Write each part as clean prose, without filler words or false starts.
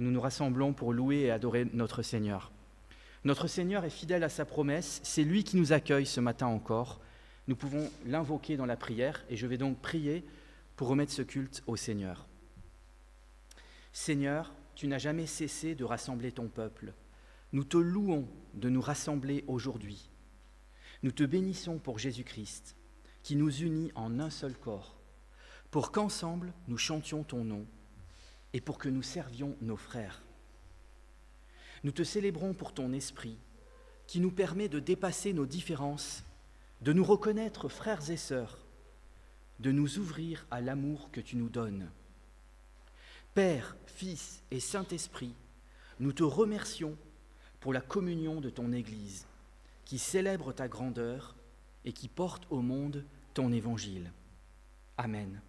où nous nous rassemblons pour louer et adorer notre Seigneur. Notre Seigneur est fidèle à sa promesse, c'est lui qui nous accueille ce matin encore. Nous pouvons l'invoquer dans la prière et je vais donc prier pour remettre ce culte au Seigneur. Seigneur, tu n'as jamais cessé de rassembler ton peuple. Nous te louons de nous rassembler aujourd'hui. Nous te bénissons pour Jésus-Christ, qui nous unit en un seul corps, pour qu'ensemble nous chantions ton nom et pour que nous servions nos frères. Nous te célébrons pour ton esprit, qui nous permet de dépasser nos différences, de nous reconnaître frères et sœurs, de nous ouvrir à l'amour que tu nous donnes. Père, Fils et Saint-Esprit, nous te remercions pour la communion de ton Église, qui célèbre ta grandeur et qui porte au monde ton évangile. Amen.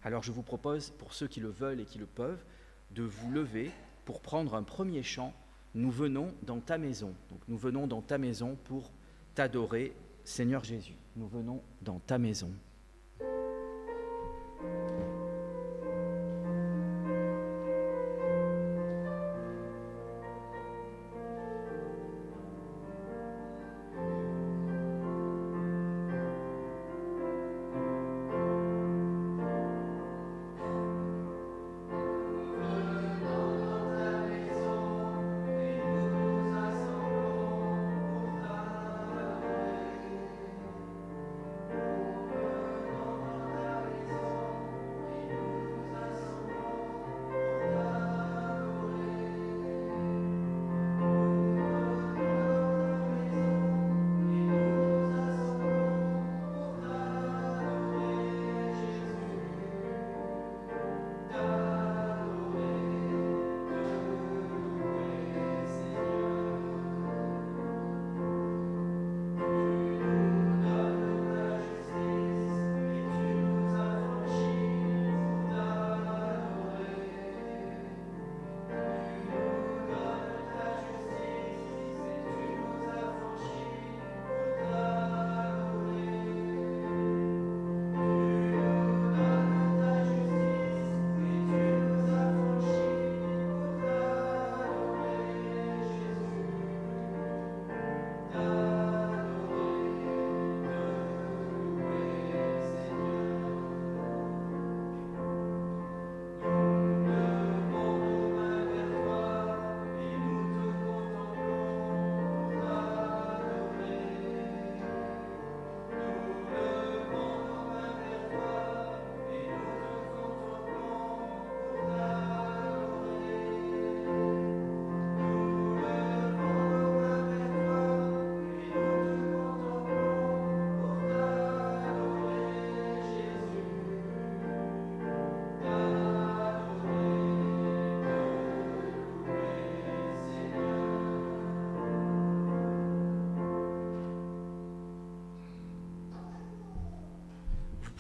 Alors je vous propose, pour ceux qui le veulent et qui le peuvent, de vous lever pour prendre un premier chant. Nous venons dans ta maison. Donc nous venons dans ta maison pour t'adorer, Seigneur Jésus. Nous venons dans ta maison.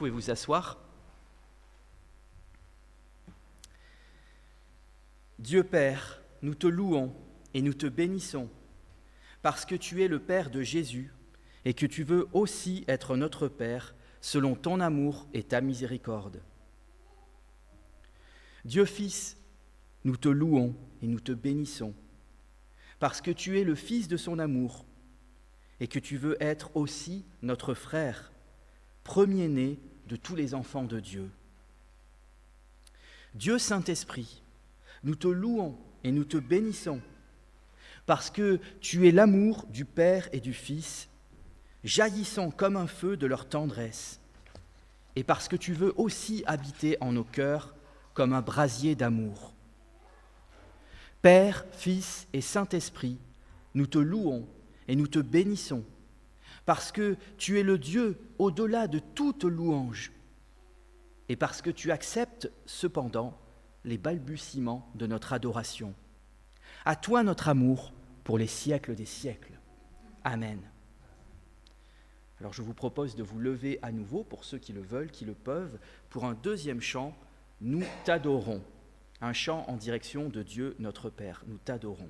Vous pouvez vous asseoir. Dieu Père, nous te louons et nous te bénissons, parce que tu es le Père de Jésus et que tu veux aussi être notre Père selon ton amour et ta miséricorde. Dieu Fils, nous te louons et nous te bénissons, parce que tu es le Fils de son amour et que tu veux être aussi notre frère, premier-né de tous les enfants de Dieu. Dieu Saint-Esprit, nous te louons et nous te bénissons, parce que tu es l'amour du Père et du Fils, jaillissant comme un feu de leur tendresse, et parce que tu veux aussi habiter en nos cœurs comme un brasier d'amour. Père, Fils et Saint-Esprit, nous te louons et nous te bénissons, parce que tu es le Dieu au-delà de toute louange, et parce que tu acceptes cependant les balbutiements de notre adoration. À toi notre amour pour les siècles des siècles. Amen. Alors je vous propose de vous lever à nouveau, pour ceux qui le veulent, qui le peuvent, pour un deuxième chant, Nous t'adorons. Un chant en direction de Dieu notre Père. Nous t'adorons.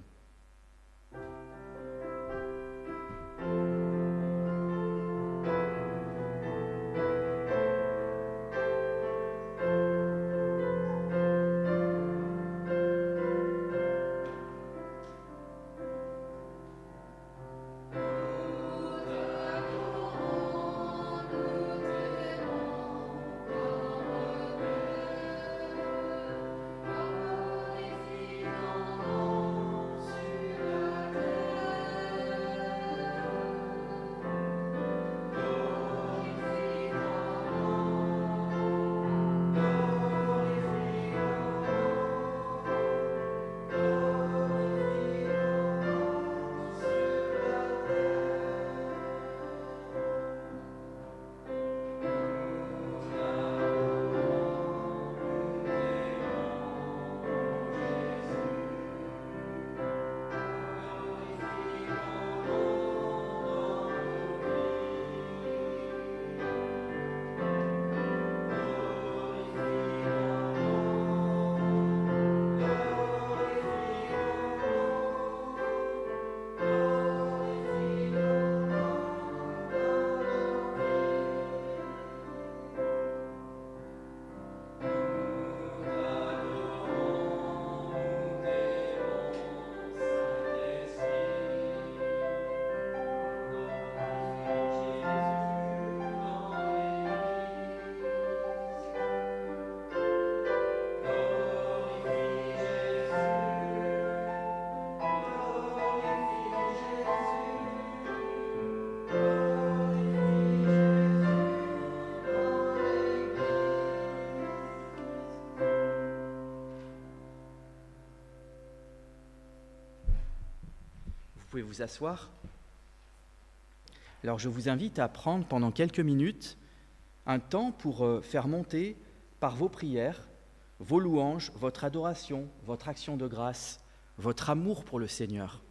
pouvez vous asseoir. Alors je vous invite à prendre pendant quelques minutes un temps pour faire monter par vos prières, vos louanges, votre adoration, votre action de grâce, votre amour pour le Seigneur.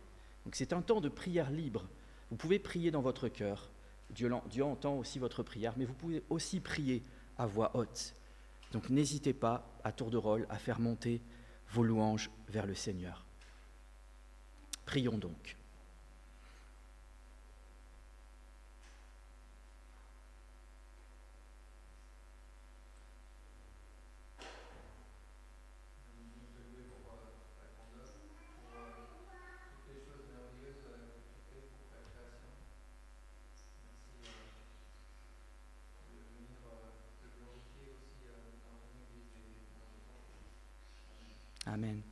Donc c'est un temps de prière libre. Vous pouvez prier dans votre cœur. Dieu entend aussi votre prière, mais vous pouvez aussi prier à voix haute. Donc n'hésitez pas, à tour de rôle, à faire monter vos louanges vers le Seigneur. Prions donc. Amen.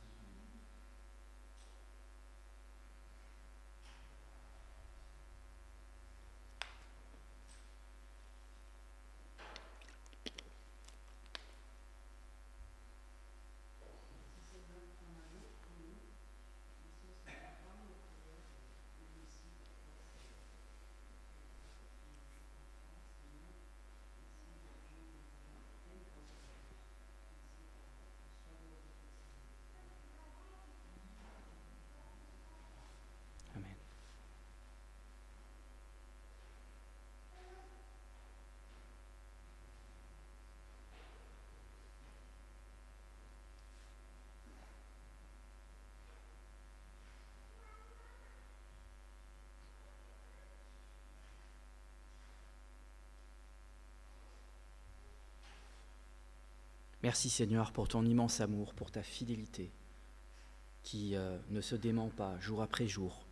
Amen. Merci Seigneur pour ton immense amour, pour ta fidélité qui ne se dément pas jour après jour.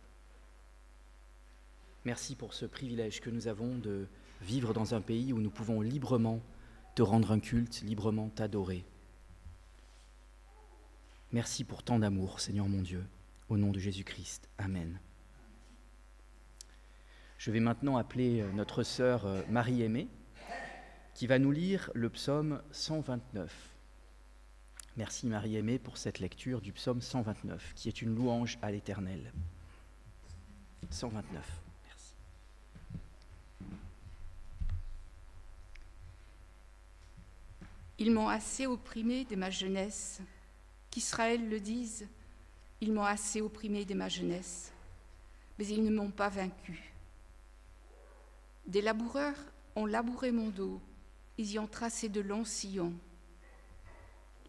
Merci pour ce privilège que nous avons de vivre dans un pays où nous pouvons librement te rendre un culte, librement t'adorer. Merci pour tant d'amour, Seigneur mon Dieu, au nom de Jésus-Christ. Amen. Je vais maintenant appeler notre sœur Marie-Aimée, qui va nous lire le psaume 129. Merci Marie-Aimée pour cette lecture du psaume 129, qui est une louange à l'Éternel. 129, merci. Ils m'ont assez opprimé de ma jeunesse, qu'Israël le dise, ils m'ont assez opprimé de ma jeunesse, mais ils ne m'ont pas vaincu. Des laboureurs ont labouré mon dos, ils y ont tracé de longs sillons.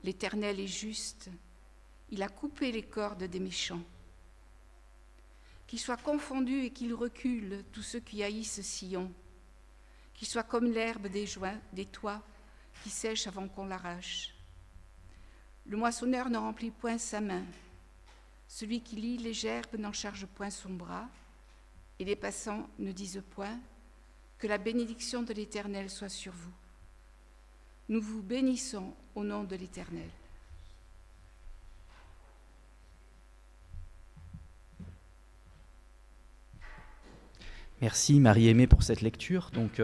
L'Éternel est juste, il a coupé les cordes des méchants. Qu'ils soient confondus et qu'ils reculent tous ceux qui haïssent Sion, qu'ils soient comme l'herbe des toits qui sèche avant qu'on l'arrache. Le moissonneur ne remplit point sa main, celui qui lie les gerbes n'en charge point son bras, et les passants ne disent point que la bénédiction de l'Éternel soit sur vous. Nous vous bénissons au nom de l'Éternel. Merci Marie-Aimée pour cette lecture. Donc,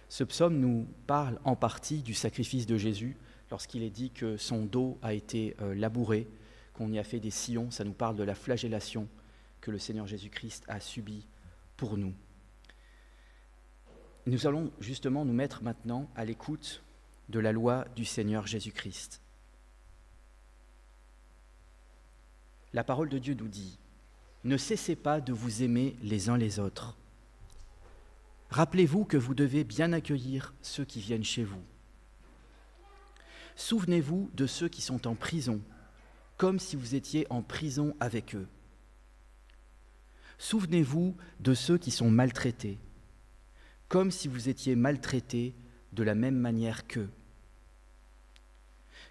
ce psaume nous parle en partie du sacrifice de Jésus lorsqu'il est dit que son dos a été labouré, qu'on y a fait des sillons. Ça nous parle de la flagellation que le Seigneur Jésus-Christ a subie pour nous. Nous allons justement nous mettre maintenant à l'écoute de la loi du Seigneur Jésus-Christ. La parole de Dieu nous dit « Ne cessez pas de vous aimer les uns les autres. Rappelez-vous que vous devez bien accueillir ceux qui viennent chez vous. Souvenez-vous de ceux qui sont en prison, comme si vous étiez en prison avec eux. Souvenez-vous de ceux qui sont maltraités, comme si vous étiez maltraités de la même manière qu'eux.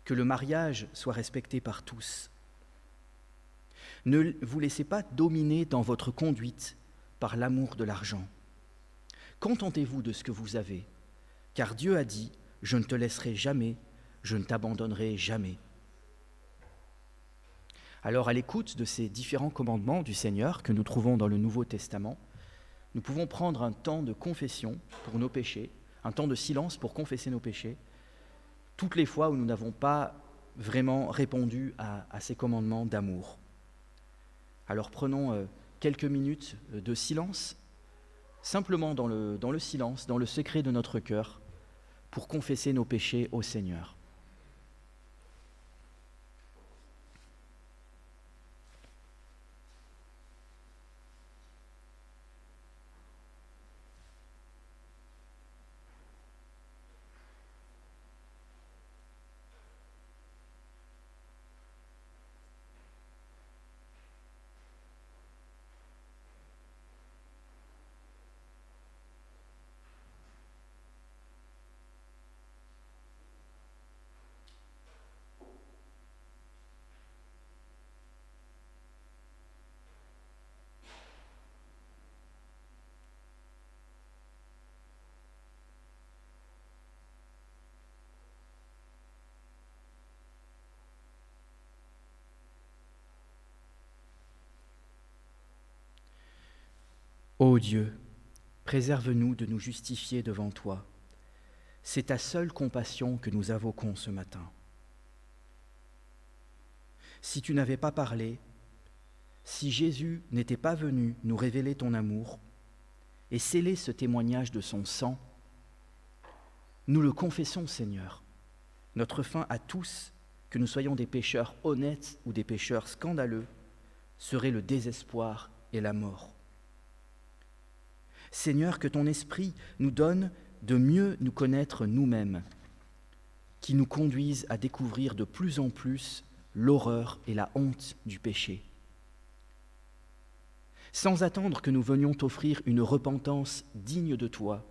Que le mariage soit respecté par tous. Ne vous laissez pas dominer dans votre conduite par l'amour de l'argent. Contentez-vous de ce que vous avez, car Dieu a dit « Je ne te laisserai jamais, je ne t'abandonnerai jamais ». Alors, à l'écoute de ces différents commandements du Seigneur que nous trouvons dans le Nouveau Testament, nous pouvons prendre un temps de confession pour nos péchés, un temps de silence pour confesser nos péchés, toutes les fois où nous n'avons pas vraiment répondu à ces commandements d'amour. Alors prenons quelques minutes de silence, simplement dans le silence, dans le secret de notre cœur, pour confesser nos péchés au Seigneur. Ô Dieu, préserve-nous de nous justifier devant toi. C'est ta seule compassion que nous invoquons ce matin. Si tu n'avais pas parlé, si Jésus n'était pas venu nous révéler ton amour et sceller ce témoignage de son sang, nous le confessons, Seigneur. Notre fin à tous, que nous soyons des pécheurs honnêtes ou des pécheurs scandaleux, serait le désespoir et la mort. Seigneur, que ton esprit nous donne de mieux nous connaître nous-mêmes, qui nous conduise à découvrir de plus en plus l'horreur et la honte du péché. Sans attendre que nous venions t'offrir une repentance digne de toi,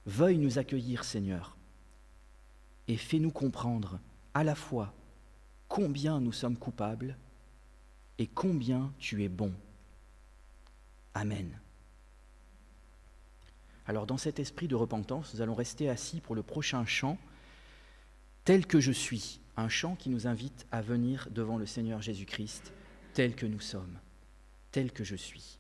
veuille nous accueillir, Seigneur, et fais-nous comprendre à la fois combien nous sommes coupables et combien tu es bon. Amen. Alors dans cet esprit de repentance, nous allons rester assis pour le prochain chant, tel que je suis, un chant qui nous invite à venir devant le Seigneur Jésus-Christ, tel que nous sommes, tel que je suis.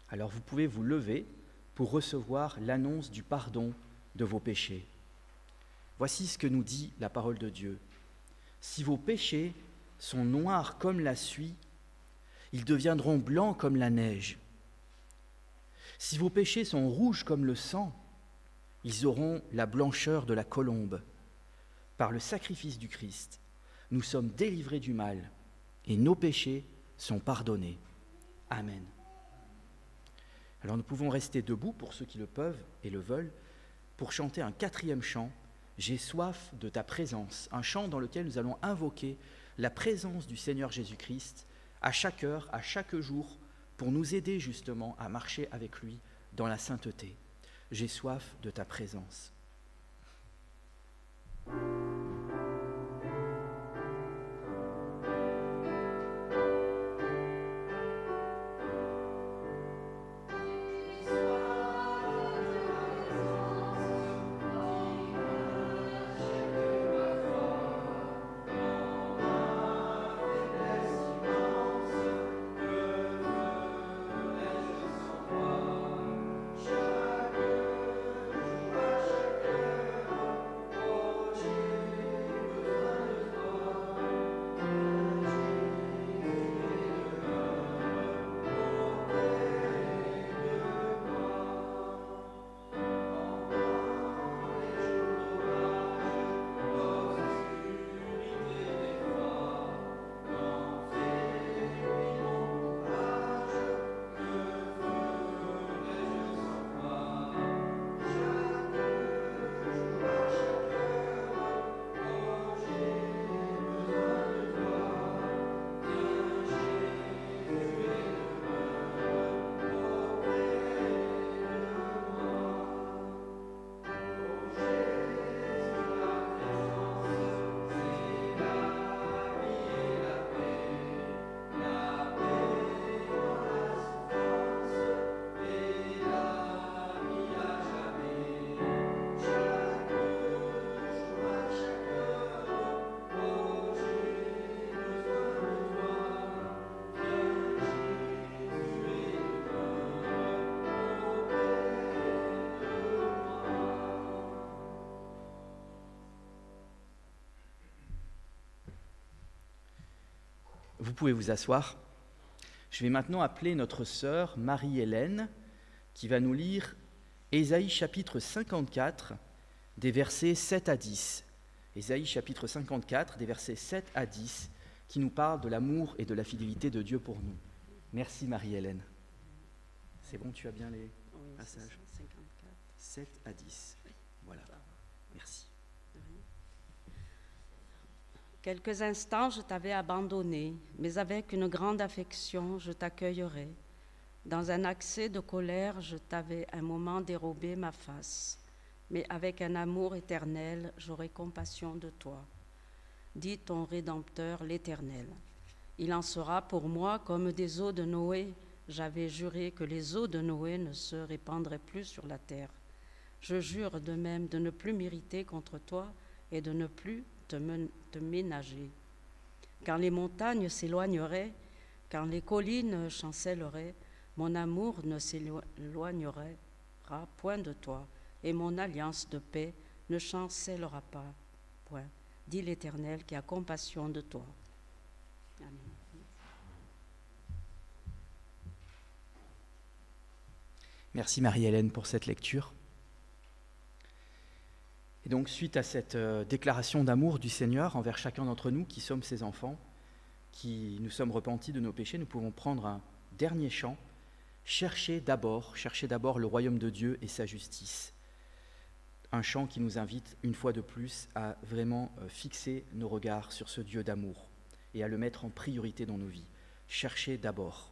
Alors vous pouvez vous lever pour recevoir l'annonce du pardon de vos péchés. Voici ce que nous dit la parole de Dieu. Si vos péchés sont noirs comme la suie, ils deviendront blancs comme la neige. Si vos péchés sont rouges comme le sang, ils auront la blancheur de la colombe. Par le sacrifice du Christ, nous sommes délivrés du mal et nos péchés sont pardonnés. Amen. Alors nous pouvons rester debout pour ceux qui le peuvent et le veulent pour chanter un 4e chant, « J'ai soif de ta présence », un chant dans lequel nous allons invoquer la présence du Seigneur Jésus-Christ à chaque heure, à chaque jour, pour nous aider justement à marcher avec lui dans la sainteté. J'ai soif de ta présence. Vous pouvez vous asseoir. Je vais maintenant appeler notre sœur Marie-Hélène qui va nous lire Ésaïe chapitre 54 des versets 7 à 10. Ésaïe chapitre 54 des versets 7 à 10 qui nous parle de l'amour et de la fidélité de Dieu pour nous. Merci Marie-Hélène. C'est bon, tu as bien les passages 7 à 10. Voilà. Merci. Quelques instants, je t'avais abandonné, mais avec une grande affection, je t'accueillerai. Dans un accès de colère, je t'avais un moment dérobé ma face, mais avec un amour éternel, j'aurai compassion de toi. Dit ton Rédempteur, l'Éternel. Il en sera pour moi comme des eaux de Noé. J'avais juré que les eaux de Noé ne se répandraient plus sur la terre. Je jure de même de ne plus m'irriter contre toi et de ne plus te ménager. Quand les montagnes s'éloigneraient, quand les collines chancelleraient, mon amour ne s'éloignera point de toi, et mon alliance de paix ne chancellera pas point, dit l'Éternel qui a compassion de toi. Amen. Merci Marie-Hélène pour cette lecture. Et donc, suite à cette déclaration d'amour du Seigneur envers chacun d'entre nous qui sommes ses enfants, qui nous sommes repentis de nos péchés, nous pouvons prendre un dernier chant, cherchez d'abord le royaume de Dieu et sa justice. Un chant qui nous invite une fois de plus à vraiment fixer nos regards sur ce Dieu d'amour et à le mettre en priorité dans nos vies. Cherchez d'abord.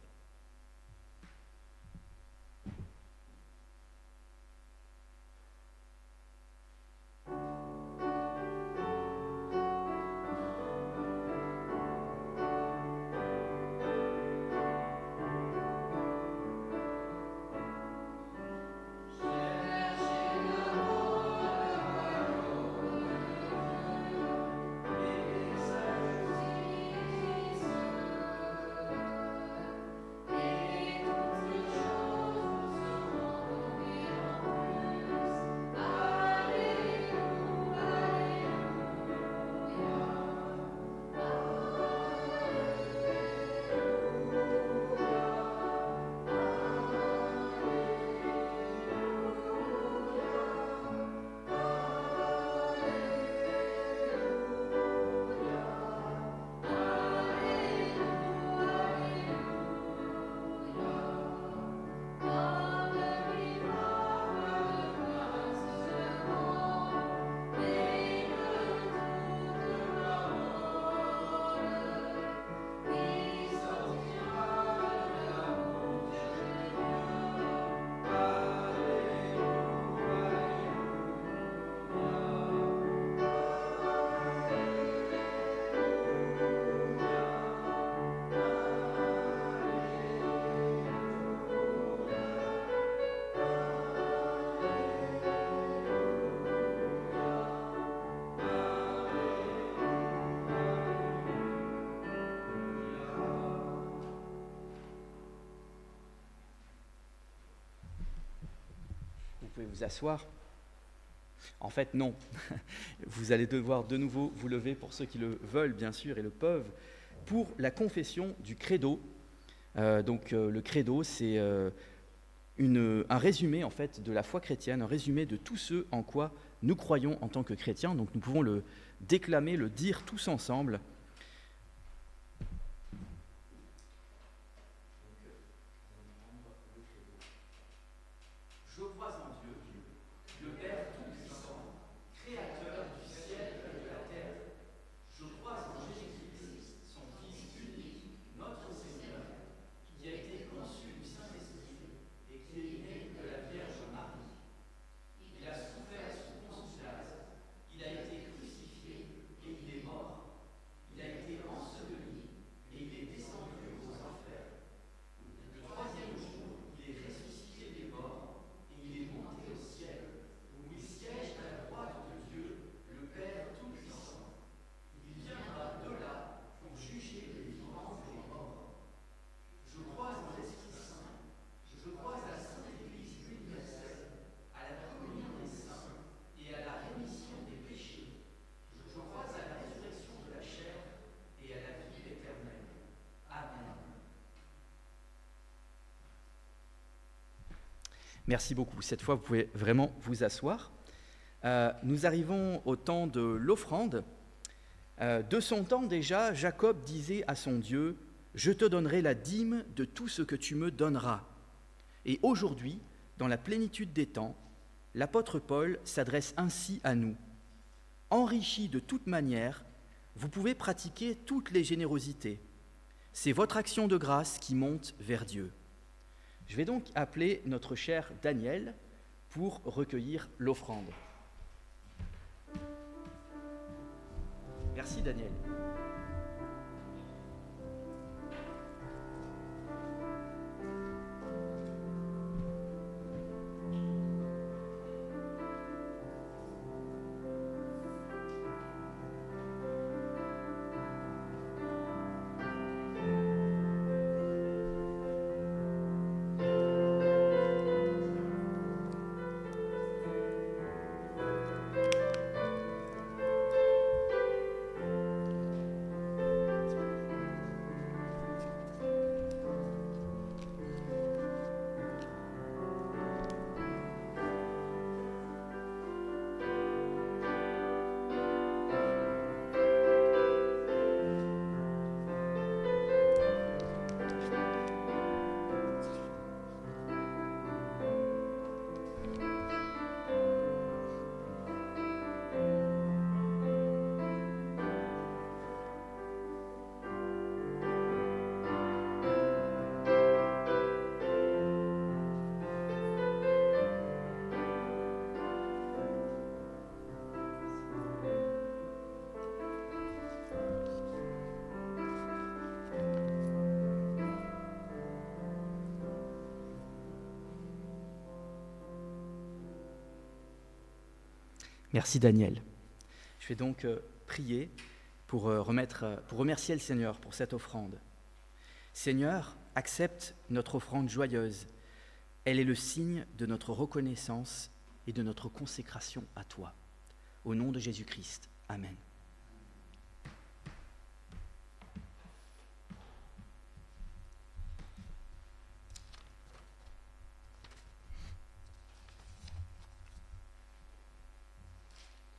vous asseoir. En fait, non. Vous allez devoir de nouveau vous lever pour ceux qui le veulent, bien sûr, et le peuvent, pour la confession du credo. Le credo, c'est un résumé, en fait, de la foi chrétienne, un résumé de tout ce en quoi nous croyons en tant que chrétiens. Donc nous pouvons le déclamer, le dire tous ensemble. Merci beaucoup. Cette fois, vous pouvez vraiment vous asseoir. Nous arrivons au temps de l'offrande. De son temps déjà, Jacob disait à son Dieu, « Je te donnerai la dîme de tout ce que tu me donneras. » Et aujourd'hui, dans la plénitude des temps, l'apôtre Paul s'adresse ainsi à nous. « Enrichis de toute manière, vous pouvez pratiquer toutes les générosités. C'est votre action de grâce qui monte vers Dieu. » Je vais donc appeler notre cher Daniel pour recueillir l'offrande. Merci Daniel. Merci Daniel. Je vais donc prier pour remercier le Seigneur pour cette offrande. Seigneur, accepte notre offrande joyeuse. Elle est le signe de notre reconnaissance et de notre consécration à toi. Au nom de Jésus-Christ. Amen.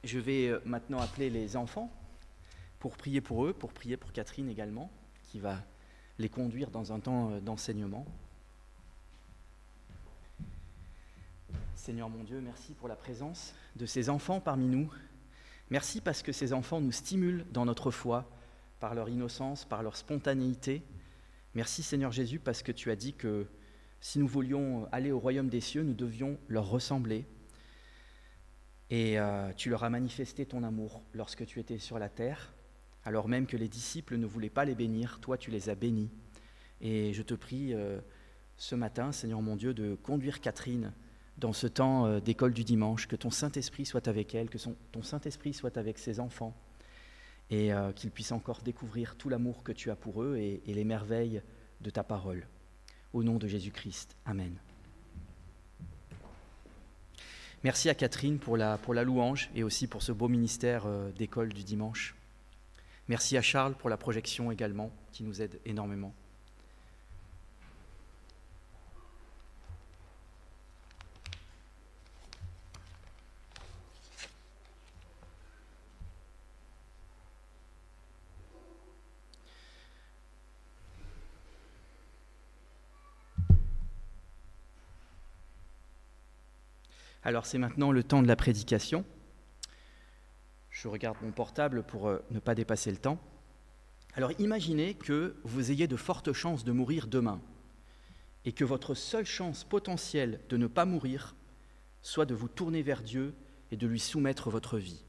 Je vais maintenant appeler les enfants pour prier pour eux, pour prier pour Catherine également, qui va les conduire dans un temps d'enseignement. Seigneur mon Dieu, merci pour la présence de ces enfants parmi nous. Merci parce que ces enfants nous stimulent dans notre foi, par leur innocence, par leur spontanéité. Merci Seigneur Jésus parce que tu as dit que si nous voulions aller au royaume des cieux, nous devions leur ressembler. Et tu leur as manifesté ton amour lorsque tu étais sur la terre, alors même que les disciples ne voulaient pas les bénir, toi tu les as bénis. Et je te prie ce matin, Seigneur mon Dieu, de conduire Catherine dans ce temps d'école du dimanche, que ton Saint-Esprit soit avec elle, que ton Saint-Esprit soit avec ses enfants, et qu'ils puissent encore découvrir tout l'amour que tu as pour eux et les merveilles de ta parole. Au nom de Jésus-Christ, Amen. Merci à Catherine pour la louange et aussi pour ce beau ministère d'école du dimanche. Merci à Charles pour la projection également, qui nous aide énormément. Alors c'est maintenant le temps de la prédication. Je regarde mon portable pour ne pas dépasser le temps. Alors imaginez que vous ayez de fortes chances de mourir demain et que votre seule chance potentielle de ne pas mourir soit de vous tourner vers Dieu et de lui soumettre votre vie.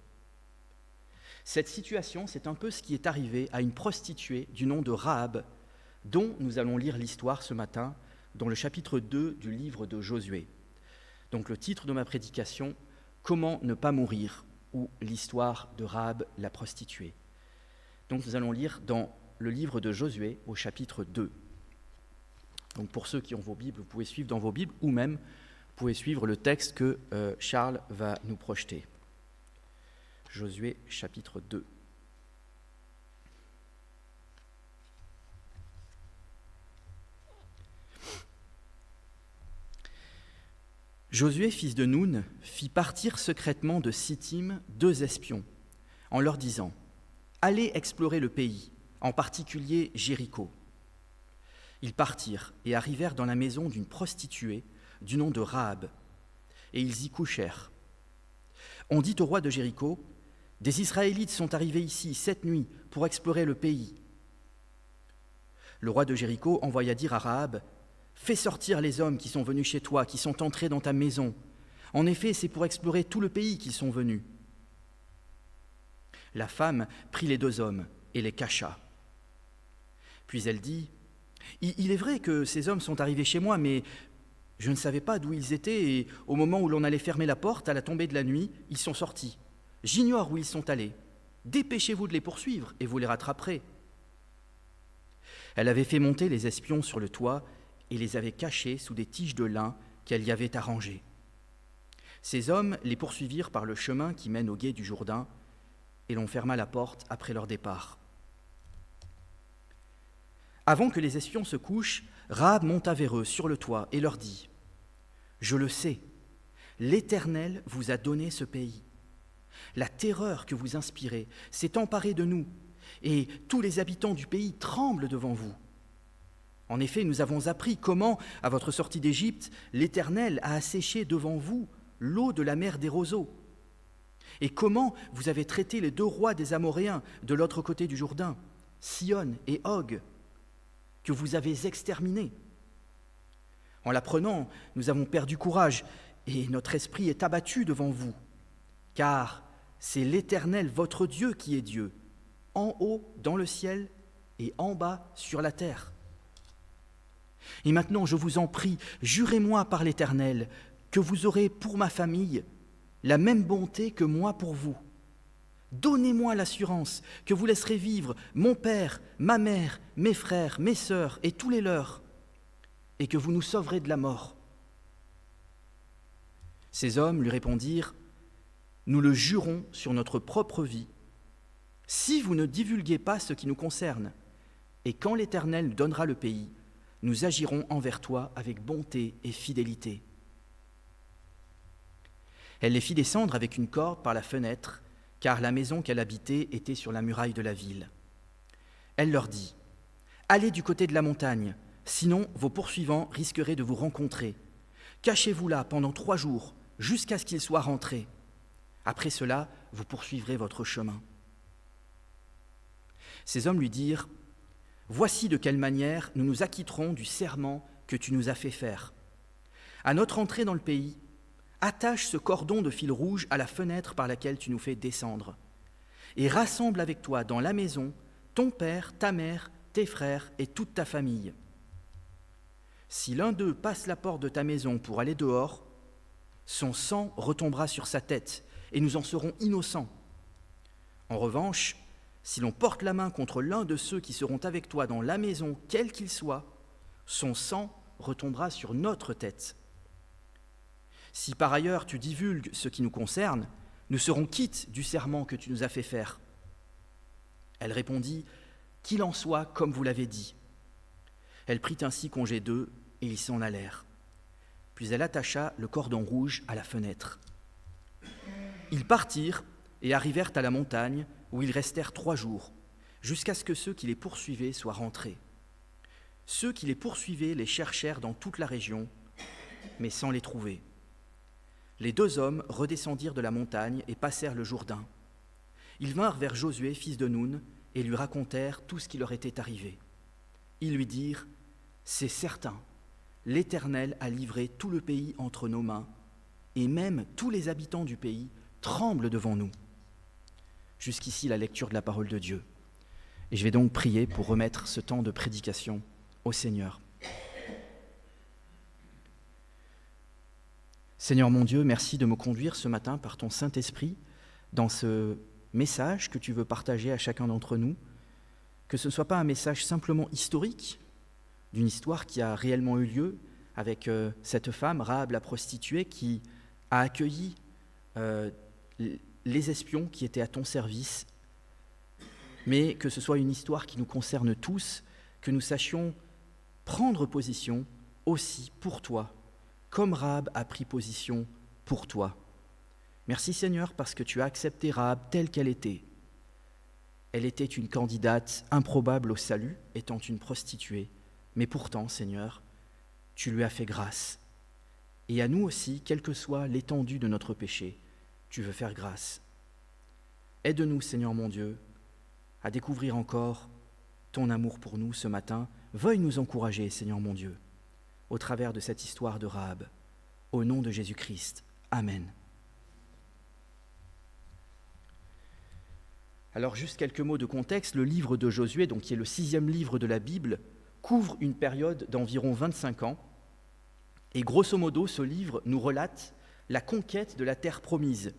Cette situation, c'est un peu ce qui est arrivé à une prostituée du nom de Rahab, dont nous allons lire l'histoire ce matin dans le chapitre 2 du livre de Josué. Donc le titre de ma prédication, « Comment ne pas mourir ?» ou l'histoire de Rahab la prostituée. Donc nous allons lire dans le livre de Josué au chapitre 2. Donc pour ceux qui ont vos Bibles, vous pouvez suivre dans vos Bibles ou même vous pouvez suivre le texte que Charles va nous projeter. Josué chapitre 2. Josué, fils de Noun, fit partir secrètement de Sittim 2 espions, en leur disant « Allez explorer le pays, en particulier Jéricho. » Ils partirent et arrivèrent dans la maison d'une prostituée du nom de Rahab, et ils y couchèrent. On dit au roi de Jéricho « Des Israélites sont arrivés ici cette nuit pour explorer le pays. » Le roi de Jéricho envoya dire à Rahab « Fais sortir les hommes qui sont venus chez toi, qui sont entrés dans ta maison. En effet, c'est pour explorer tout le pays qu'ils sont venus. » La femme prit les 2 hommes et les cacha. Puis elle dit, « Il est vrai que ces hommes sont arrivés chez moi, mais je ne savais pas d'où ils étaient, et au moment où l'on allait fermer la porte, à la tombée de la nuit, ils sont sortis. J'ignore où ils sont allés. Dépêchez-vous de les poursuivre, et vous les rattraperez. » Elle avait fait monter les espions sur le toit, et les avait cachés sous des tiges de lin qu'elle y avait arrangées. Ces hommes les poursuivirent par le chemin qui mène au gué du Jourdain, et l'on ferma la porte après leur départ. Avant que les espions se couchent, Rahab monta vers eux sur le toit et leur dit « Je le sais, l'Éternel vous a donné ce pays. La terreur que vous inspirez s'est emparée de nous, et tous les habitants du pays tremblent devant vous. En effet, nous avons appris comment, à votre sortie d'Égypte, l'Éternel a asséché devant vous l'eau de la mer des roseaux, et comment vous avez traité les 2 rois des Amoréens de l'autre côté du Jourdain, Sihon et Og, que vous avez exterminés. En l'apprenant, nous avons perdu courage, et notre esprit est abattu devant vous, car c'est l'Éternel, votre Dieu, qui est Dieu, en haut dans le ciel et en bas sur la terre. Et maintenant, je vous en prie, jurez-moi par l'Éternel que vous aurez pour ma famille la même bonté que moi pour vous. Donnez-moi l'assurance que vous laisserez vivre mon père, ma mère, mes frères, mes sœurs et tous les leurs, et que vous nous sauverez de la mort. » Ces hommes lui répondirent, « Nous le jurons sur notre propre vie, si vous ne divulguez pas ce qui nous concerne, et quand l'Éternel donnera le pays, nous agirons envers toi avec bonté et fidélité. » Elle les fit descendre avec une corde par la fenêtre, car la maison qu'elle habitait était sur la muraille de la ville. Elle leur dit, « Allez du côté de la montagne, sinon vos poursuivants risqueraient de vous rencontrer. Cachez-vous là pendant 3 jours, jusqu'à ce qu'ils soient rentrés. Après cela, vous poursuivrez votre chemin. » Ces hommes lui dirent, « Voici de quelle manière nous nous acquitterons du serment que tu nous as fait faire. À notre entrée dans le pays, attache ce cordon de fil rouge à la fenêtre par laquelle tu nous fais descendre, et rassemble avec toi dans la maison ton père, ta mère, tes frères et toute ta famille. Si l'un d'eux passe la porte de ta maison pour aller dehors, son sang retombera sur sa tête, et nous en serons innocents. En revanche, si l'on porte la main contre l'un de ceux qui seront avec toi dans la maison, quel qu'il soit, son sang retombera sur notre tête. Si par ailleurs tu divulgues ce qui nous concerne, nous serons quittes du serment que tu nous as fait faire. » Elle répondit, « Qu'il en soit comme vous l'avez dit. » Elle prit ainsi congé d'eux et ils s'en allèrent. Puis elle attacha le cordon rouge à la fenêtre. Ils partirent et arrivèrent à la montagne où ils restèrent 3 jours, jusqu'à ce que ceux qui les poursuivaient soient rentrés. Ceux qui les poursuivaient les cherchèrent dans toute la région, mais sans les trouver. Les 2 hommes redescendirent de la montagne et passèrent le Jourdain. Ils vinrent vers Josué, fils de Nun, et lui racontèrent tout ce qui leur était arrivé. Ils lui dirent, « C'est certain, l'Éternel a livré tout le pays entre nos mains, et même tous les habitants du pays tremblent devant nous. » Jusqu'ici la lecture de la parole de Dieu. Et je vais donc prier pour remettre ce temps de prédication au Seigneur. Seigneur mon Dieu, merci de me conduire ce matin par ton Saint-Esprit dans ce message que tu veux partager à chacun d'entre nous, que ce ne soit pas un message simplement historique, d'une histoire qui a réellement eu lieu avec cette femme, Rahab la prostituée, qui a accueilli les espions qui étaient à ton service, mais que ce soit une histoire qui nous concerne tous, que nous sachions prendre position aussi pour toi, comme Rahab a pris position pour toi. Merci Seigneur parce que tu as accepté Rahab telle qu'elle était. Elle était une candidate improbable au salut, étant une prostituée, mais pourtant, Seigneur, tu lui as fait grâce. Et à nous aussi, quelle que soit l'étendue de notre péché, tu veux faire grâce. Aide-nous, Seigneur mon Dieu, à découvrir encore ton amour pour nous ce matin. Veuille nous encourager, Seigneur mon Dieu, au travers de cette histoire de Rahab. Au nom de Jésus-Christ. Amen. Alors, juste quelques mots de contexte. Le livre de Josué, donc, qui est le 6e livre de la Bible, couvre une période d'environ 25 ans. Et grosso modo, ce livre nous relate la conquête de la terre promise,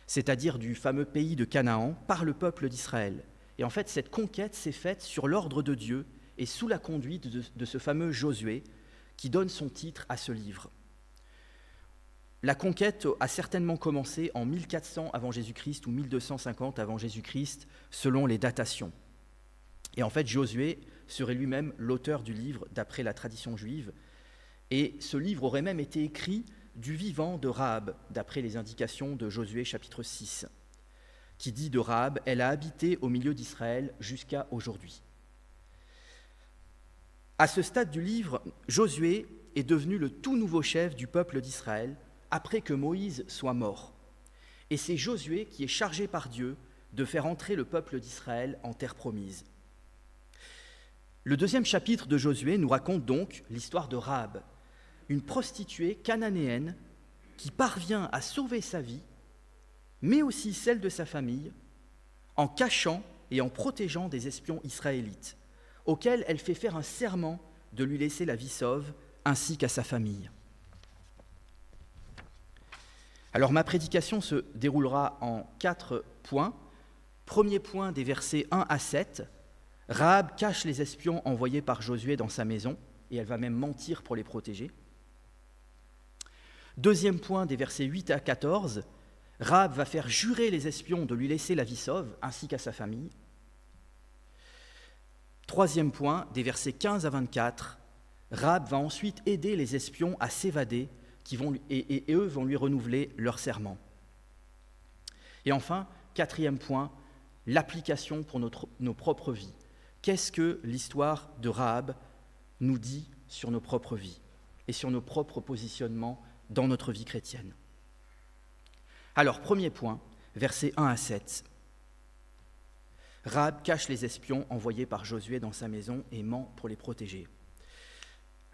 c'est-à-dire du fameux pays de Canaan, par le peuple d'Israël. Et en fait, cette conquête s'est faite sur l'ordre de Dieu et sous la conduite de ce fameux Josué, qui donne son titre à ce livre. La conquête a certainement commencé en 1400 avant Jésus-Christ ou 1250 avant Jésus-Christ, selon les datations. Et en fait, Josué serait lui-même l'auteur du livre, d'après la tradition juive. Et ce livre aurait même été écrit du vivant de Rahab, d'après les indications de Josué chapitre 6, qui dit de Rahab, « Elle a habité au milieu d'Israël jusqu'à aujourd'hui ». À ce stade du livre, Josué est devenu le tout nouveau chef du peuple d'Israël après que Moïse soit mort. Et c'est Josué qui est chargé par Dieu de faire entrer le peuple d'Israël en terre promise. Le 2e chapitre de Josué nous raconte donc l'histoire de Rahab, une prostituée cananéenne qui parvient à sauver sa vie, mais aussi celle de sa famille, en cachant et en protégeant des espions israélites, auxquels elle fait faire un serment de lui laisser la vie sauve, ainsi qu'à sa famille. Alors ma prédication se déroulera en 4 points. Premier point des versets 1 à 7. Rahab cache les espions envoyés par Josué dans sa maison, et elle va même mentir pour les protéger. Deuxième point des versets 8 à 14. Rahab va faire jurer les espions de lui laisser la vie sauve, ainsi qu'à sa famille. Troisième point, des versets 15 à 24, Rahab va ensuite aider les espions à s'évader et eux vont lui renouveler leur serment. Et enfin, 4e point, l'application pour nos propres vies. Qu'est-ce que l'histoire de Rahab nous dit sur nos propres vies et sur nos propres positionnements dans notre vie chrétienne? Alors, premier point, versets 1 à 7. Rahab cache les espions envoyés par Josué dans sa maison et ment pour les protéger.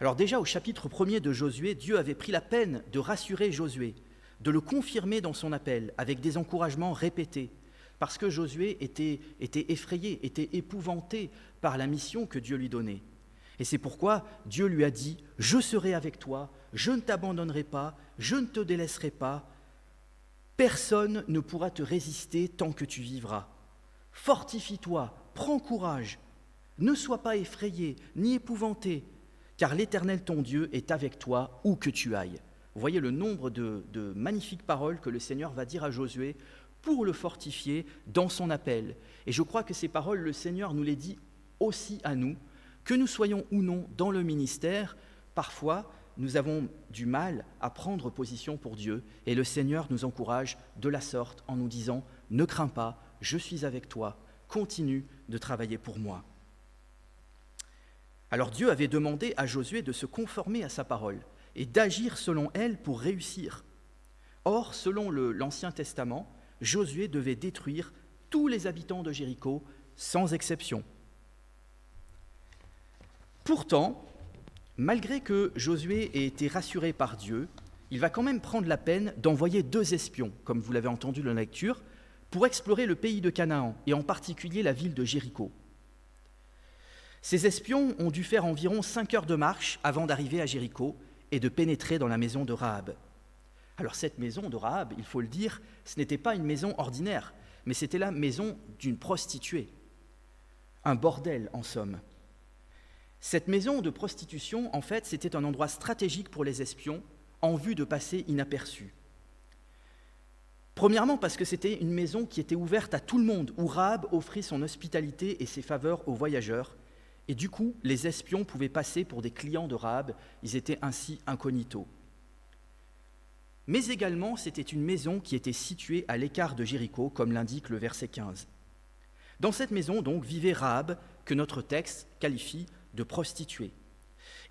Alors déjà au chapitre 1er de Josué, Dieu avait pris la peine de rassurer Josué, de le confirmer dans son appel avec des encouragements répétés, parce que Josué était effrayé, était épouvanté par la mission que Dieu lui donnait. Et c'est pourquoi Dieu lui a dit « Je serai avec toi, je ne t'abandonnerai pas, je ne te délaisserai pas, personne ne pourra te résister tant que tu vivras. Fortifie-toi, prends courage, ne sois pas effrayé ni épouvanté, car l'Éternel ton Dieu est avec toi où que tu ailles. Vous voyez le nombre de magnifiques paroles que le Seigneur va dire à Josué pour le fortifier dans son appel. Et je crois que ces paroles, le Seigneur nous les dit aussi à nous, que nous soyons ou non dans le ministère. Parfois, nous avons du mal à prendre position pour Dieu, et le Seigneur nous encourage de la sorte en nous disant « Ne crains pas, je suis avec toi, continue de travailler pour moi ». Alors Dieu avait demandé à Josué de se conformer à sa parole et d'agir selon elle pour réussir. Or, selon l'Ancien Testament, Josué devait détruire tous les habitants de Jéricho, sans exception. Pourtant, malgré que Josué ait été rassuré par Dieu, il va quand même prendre la peine d'envoyer 2 espions, comme vous l'avez entendu dans la lecture, pour explorer le pays de Canaan, et en particulier la ville de Jéricho. Ces espions ont dû faire environ 5 heures de marche avant d'arriver à Jéricho et de pénétrer dans la maison de Rahab. Alors cette maison de Rahab, il faut le dire, ce n'était pas une maison ordinaire, mais c'était la maison d'une prostituée. Un bordel, en somme. Cette maison de prostitution, en fait, c'était un endroit stratégique pour les espions en vue de passer inaperçus. Premièrement, parce que c'était une maison qui était ouverte à tout le monde, où Rahab offrait son hospitalité et ses faveurs aux voyageurs, et du coup, les espions pouvaient passer pour des clients de Rahab, ils étaient ainsi incognito. Mais également, c'était une maison qui était située à l'écart de Jéricho, comme l'indique le verset 15. Dans cette maison, donc, vivait Rahab, que notre texte qualifie de prostituée.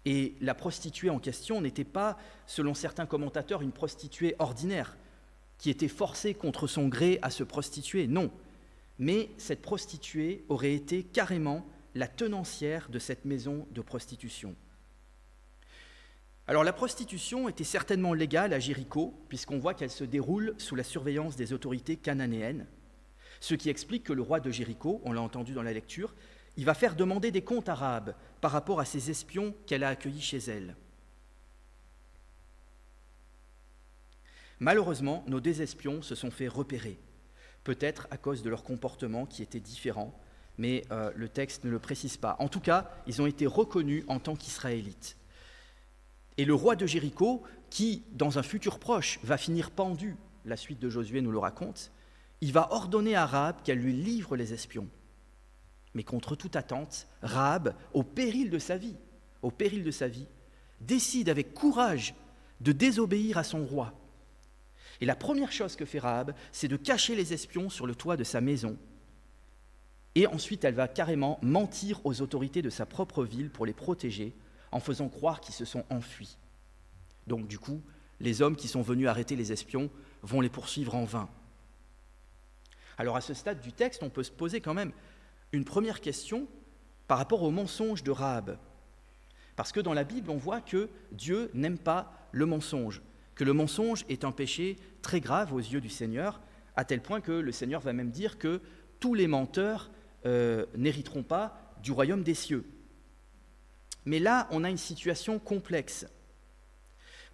Et la prostituée en question n'était pas, selon certains commentateurs, une prostituée ordinaire, qui était forcée contre son gré à se prostituer, non. Mais cette prostituée aurait été carrément la tenancière de cette maison de prostitution. Alors la prostitution était certainement légale à Jéricho, puisqu'on voit qu'elle se déroule sous la surveillance des autorités cananéennes, ce qui explique que le roi de Jéricho, on l'a entendu dans la lecture, il va faire demander des comptes à Rahab par rapport à ces espions qu'elle a accueillis chez elle. Malheureusement, nos 2 espions se sont fait repérer, peut-être à cause de leur comportement qui était différent, mais le texte ne le précise pas. En tout cas, ils ont été reconnus en tant qu'Israélites. Et le roi de Jéricho, qui, dans un futur proche, va finir pendu, la suite de Josué nous le raconte, il va ordonner à Rahab qu'elle lui livre les espions. Mais contre toute attente, Rahab, au péril de sa vie, décide avec courage de désobéir à son roi. Et la première chose que fait Rahab, c'est de cacher les espions sur le toit de sa maison. Et ensuite, elle va carrément mentir aux autorités de sa propre ville pour les protéger, en faisant croire qu'ils se sont enfuis. Donc du coup, les hommes qui sont venus arrêter les espions vont les poursuivre en vain. Alors à ce stade du texte, on peut se poser quand même une première question par rapport au mensonge de Rahab. Parce que dans la Bible, on voit que Dieu n'aime pas le mensonge, que le mensonge est un péché très grave aux yeux du Seigneur, à tel point que le Seigneur va même dire que tous les menteurs n'hériteront pas du royaume des cieux. Mais là, on a une situation complexe,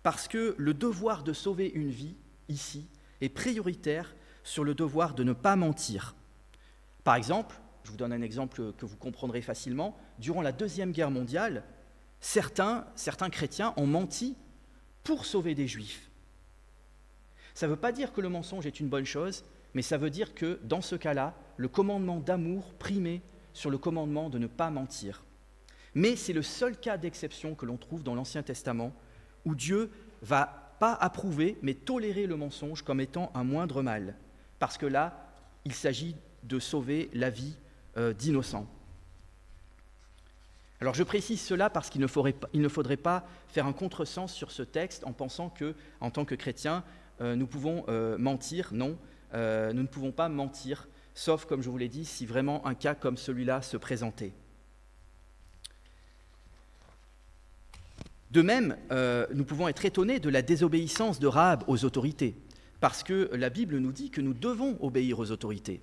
parce que le devoir de sauver une vie, ici, est prioritaire sur le devoir de ne pas mentir. Par exemple, je vous donne un exemple que vous comprendrez facilement, durant la Deuxième Guerre mondiale, certains chrétiens ont menti pour sauver des Juifs. Ça ne veut pas dire que le mensonge est une bonne chose, mais ça veut dire que, dans ce cas-là, le commandement d'amour primait sur le commandement de ne pas mentir. Mais c'est le seul cas d'exception que l'on trouve dans l'Ancien Testament, où Dieu ne va pas approuver, mais tolérer le mensonge comme étant un moindre mal, parce que là, il s'agit de sauver la vie d'innocents. Alors je précise cela parce qu'il ne faudrait pas faire un contresens sur ce texte en pensant que, en tant que chrétiens, nous pouvons mentir. Non, nous ne pouvons pas mentir, sauf, comme je vous l'ai dit, si vraiment un cas comme celui-là se présentait. De même, nous pouvons être étonnés de la désobéissance de Rahab aux autorités, parce que la Bible nous dit que nous devons obéir aux autorités.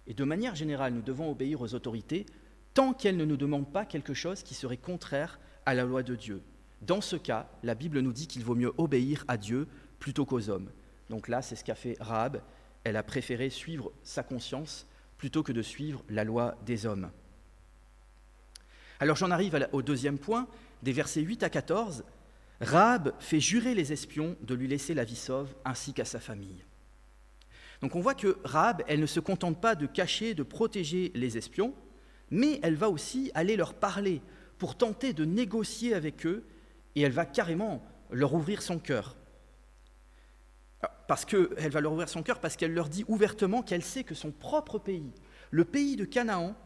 Et de manière générale, nous devons obéir aux autorités tant qu'elles ne nous demandent pas quelque chose qui serait contraire à la loi de Dieu. Dans ce cas, la Bible nous dit qu'il vaut mieux obéir à Dieu plutôt qu'aux hommes. Donc là, c'est ce qu'a fait Rahab. Elle a préféré suivre sa conscience plutôt que de suivre la loi des hommes. Alors j'en arrive au deuxième point, des versets 8 à 14. Rahab fait jurer les espions de lui laisser la vie sauve ainsi qu'à sa famille. Donc on voit que Rahab, elle ne se contente pas de cacher, de protéger les espions, mais elle va aussi aller leur parler pour tenter de négocier avec eux, et elle va carrément leur ouvrir son cœur. Elle va leur ouvrir son cœur parce qu'elle leur dit ouvertement qu'elle sait que son propre pays, le pays de Canaan,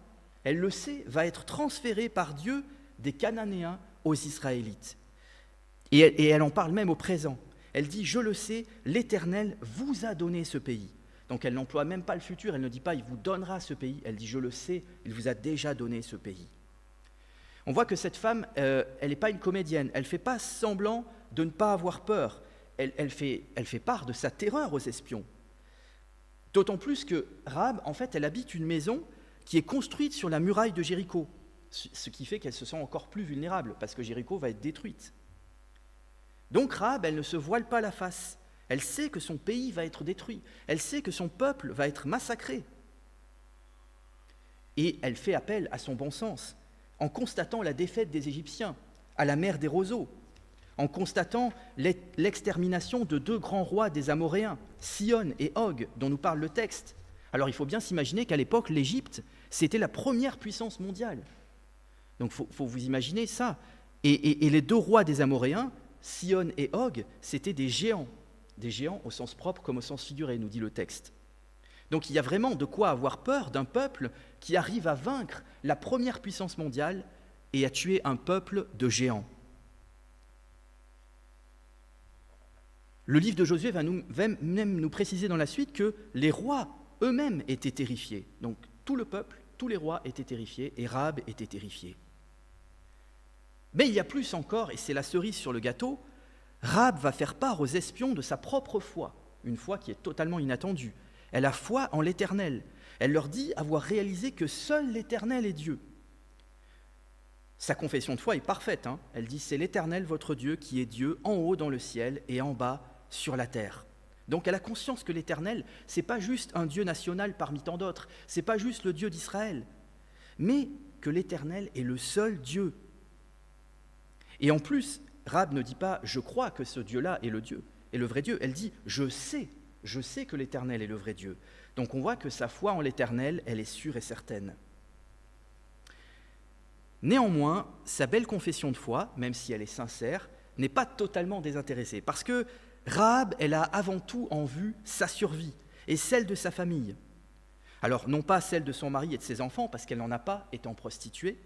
elle le sait, va être transféré par Dieu des Cananéens aux Israélites. Et elle en parle même au présent. Elle dit « Je le sais, l'Éternel vous a donné ce pays ». Donc elle n'emploie même pas le futur, elle ne dit pas « Il vous donnera ce pays », elle dit « Je le sais, il vous a déjà donné ce pays ». On voit que cette femme, elle n'est pas une comédienne, elle ne fait pas semblant de ne pas avoir peur. Elle fait part de sa terreur aux espions. D'autant plus que Rahab, en fait, elle habite une maison qui est construite sur la muraille de Jéricho, ce qui fait qu'elle se sent encore plus vulnérable, parce que Jéricho va être détruite. Donc Rahab, elle ne se voile pas la face. Elle sait que son pays va être détruit. Elle sait que son peuple va être massacré. Et elle fait appel à son bon sens, en constatant la défaite des Égyptiens à la mer des roseaux, en constatant l'extermination de 2 grands rois des Amoréens, Sihon et Og, dont nous parle le texte. Alors il faut bien s'imaginer qu'à l'époque, l'Égypte, c'était la première puissance mondiale. Donc il faut vous imaginer ça. Et les 2 rois des Amoréens, Sihon et Og, c'étaient des géants au sens propre comme au sens figuré, nous dit le texte. Donc il y a vraiment de quoi avoir peur d'un peuple qui arrive à vaincre la première puissance mondiale et à tuer un peuple de géants. Le livre de Josué va même nous préciser dans la suite que les rois eux-mêmes étaient terrifiés. Donc tout le peuple, tous les rois étaient terrifiés et Rahab était terrifiée. Mais il y a plus encore, et c'est la cerise sur le gâteau, Rahab va faire part aux espions de sa propre foi, une foi qui est totalement inattendue. Elle a foi en l'Éternel. Elle leur dit avoir réalisé que seul l'Éternel est Dieu. Sa confession de foi est parfaite. Elle dit « C'est l'Éternel votre Dieu qui est Dieu en haut dans le ciel et en bas sur la terre ». Donc elle a conscience que l'Éternel, ce n'est pas juste un Dieu national parmi tant d'autres, ce n'est pas juste le Dieu d'Israël, mais que l'Éternel est le seul Dieu. Et en plus, Rahab ne dit pas « Je crois que ce Dieu-là est le Dieu, est le vrai Dieu ». Elle dit « Je sais que l'Éternel est le vrai Dieu ». Donc on voit que sa foi en l'Éternel, elle est sûre et certaine. Néanmoins, sa belle confession de foi, même si elle est sincère, n'est pas totalement désintéressée, parce que Rahab, elle a avant tout en vue sa survie et celle de sa famille. Alors, non pas celle de son mari et de ses enfants, parce qu'elle n'en a pas, étant prostituée,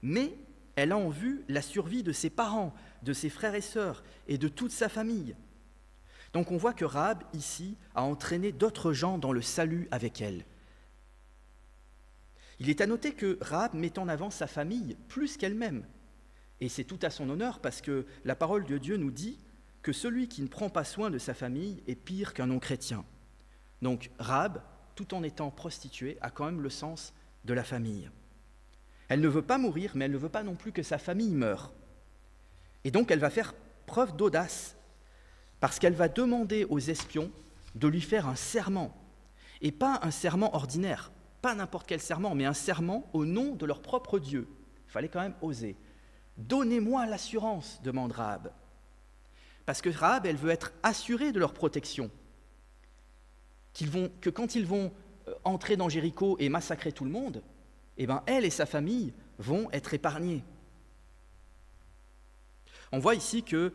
mais elle a en vue la survie de ses parents, de ses frères et sœurs et de toute sa famille. Donc on voit que Rahab, ici, a entraîné d'autres gens dans le salut avec elle. Il est à noter que Rahab met en avant sa famille plus qu'elle-même. Et c'est tout à son honneur parce que la parole de Dieu nous dit que celui qui ne prend pas soin de sa famille est pire qu'un non-chrétien. Donc Rahab, tout en étant prostituée, a quand même le sens de la famille. Elle ne veut pas mourir, mais elle ne veut pas non plus que sa famille meure. Et donc elle va faire preuve d'audace parce qu'elle va demander aux espions de lui faire un serment. Et pas un serment ordinaire, pas n'importe quel serment, mais un serment au nom de leur propre Dieu. Il fallait quand même oser. « Donnez-moi l'assurance », demande Rahab. Parce que Rahab, elle veut être assurée de leur protection. Que quand ils vont entrer dans Jéricho et massacrer tout le monde, eh ben, elle et sa famille vont être épargnées. On voit ici que,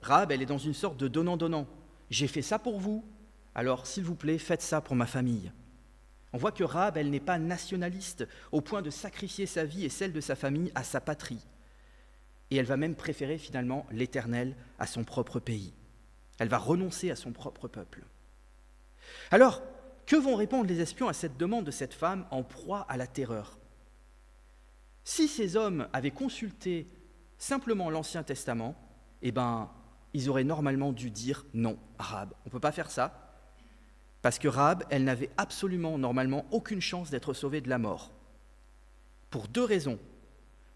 Rahab, elle est dans une sorte de donnant-donnant. J'ai fait ça pour vous, alors s'il vous plaît, faites ça pour ma famille. On voit que Rahab, elle n'est pas nationaliste au point de sacrifier sa vie et celle de sa famille à sa patrie. Et elle va même préférer finalement l'Éternel à son propre pays. Elle va renoncer à son propre peuple. Alors, que vont répondre les espions à cette demande de cette femme en proie à la terreur ? Si ces hommes avaient consulté simplement l'Ancien Testament, ils auraient normalement dû dire non à Rahab. On ne peut pas faire ça. Parce que Rahab, elle n'avait absolument, normalement, aucune chance d'être sauvée de la mort. Pour 2 raisons.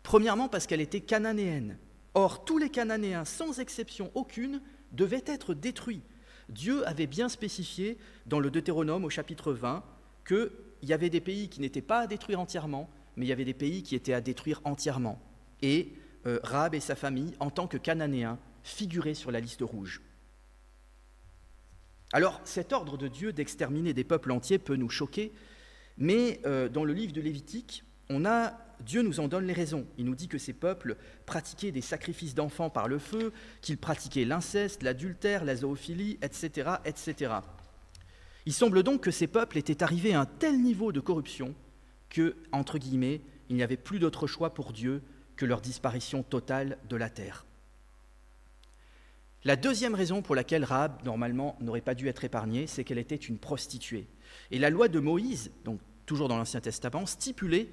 Premièrement, parce qu'elle était cananéenne. Or, tous les Cananéens, sans exception aucune, devaient être détruits. Dieu avait bien spécifié, dans le Deutéronome, au chapitre 20, qu'il y avait des pays qui n'étaient pas à détruire entièrement, mais il y avait des pays qui étaient à détruire entièrement. Et Rahab et sa famille, en tant que Cananéens, figuraient sur la liste rouge. Alors, cet ordre de Dieu d'exterminer des peuples entiers peut nous choquer, mais dans le livre de Lévitique, Dieu nous en donne les raisons. Il nous dit que ces peuples pratiquaient des sacrifices d'enfants par le feu, qu'ils pratiquaient l'inceste, l'adultère, la zoophilie, etc., etc. Il semble donc que ces peuples étaient arrivés à un tel niveau de corruption que, entre guillemets, il n'y avait plus d'autre choix pour Dieu que leur disparition totale de la terre. La deuxième raison pour laquelle Rahab, normalement, n'aurait pas dû être épargnée, c'est qu'elle était une prostituée. Et la loi de Moïse, donc toujours dans l'Ancien Testament, stipulait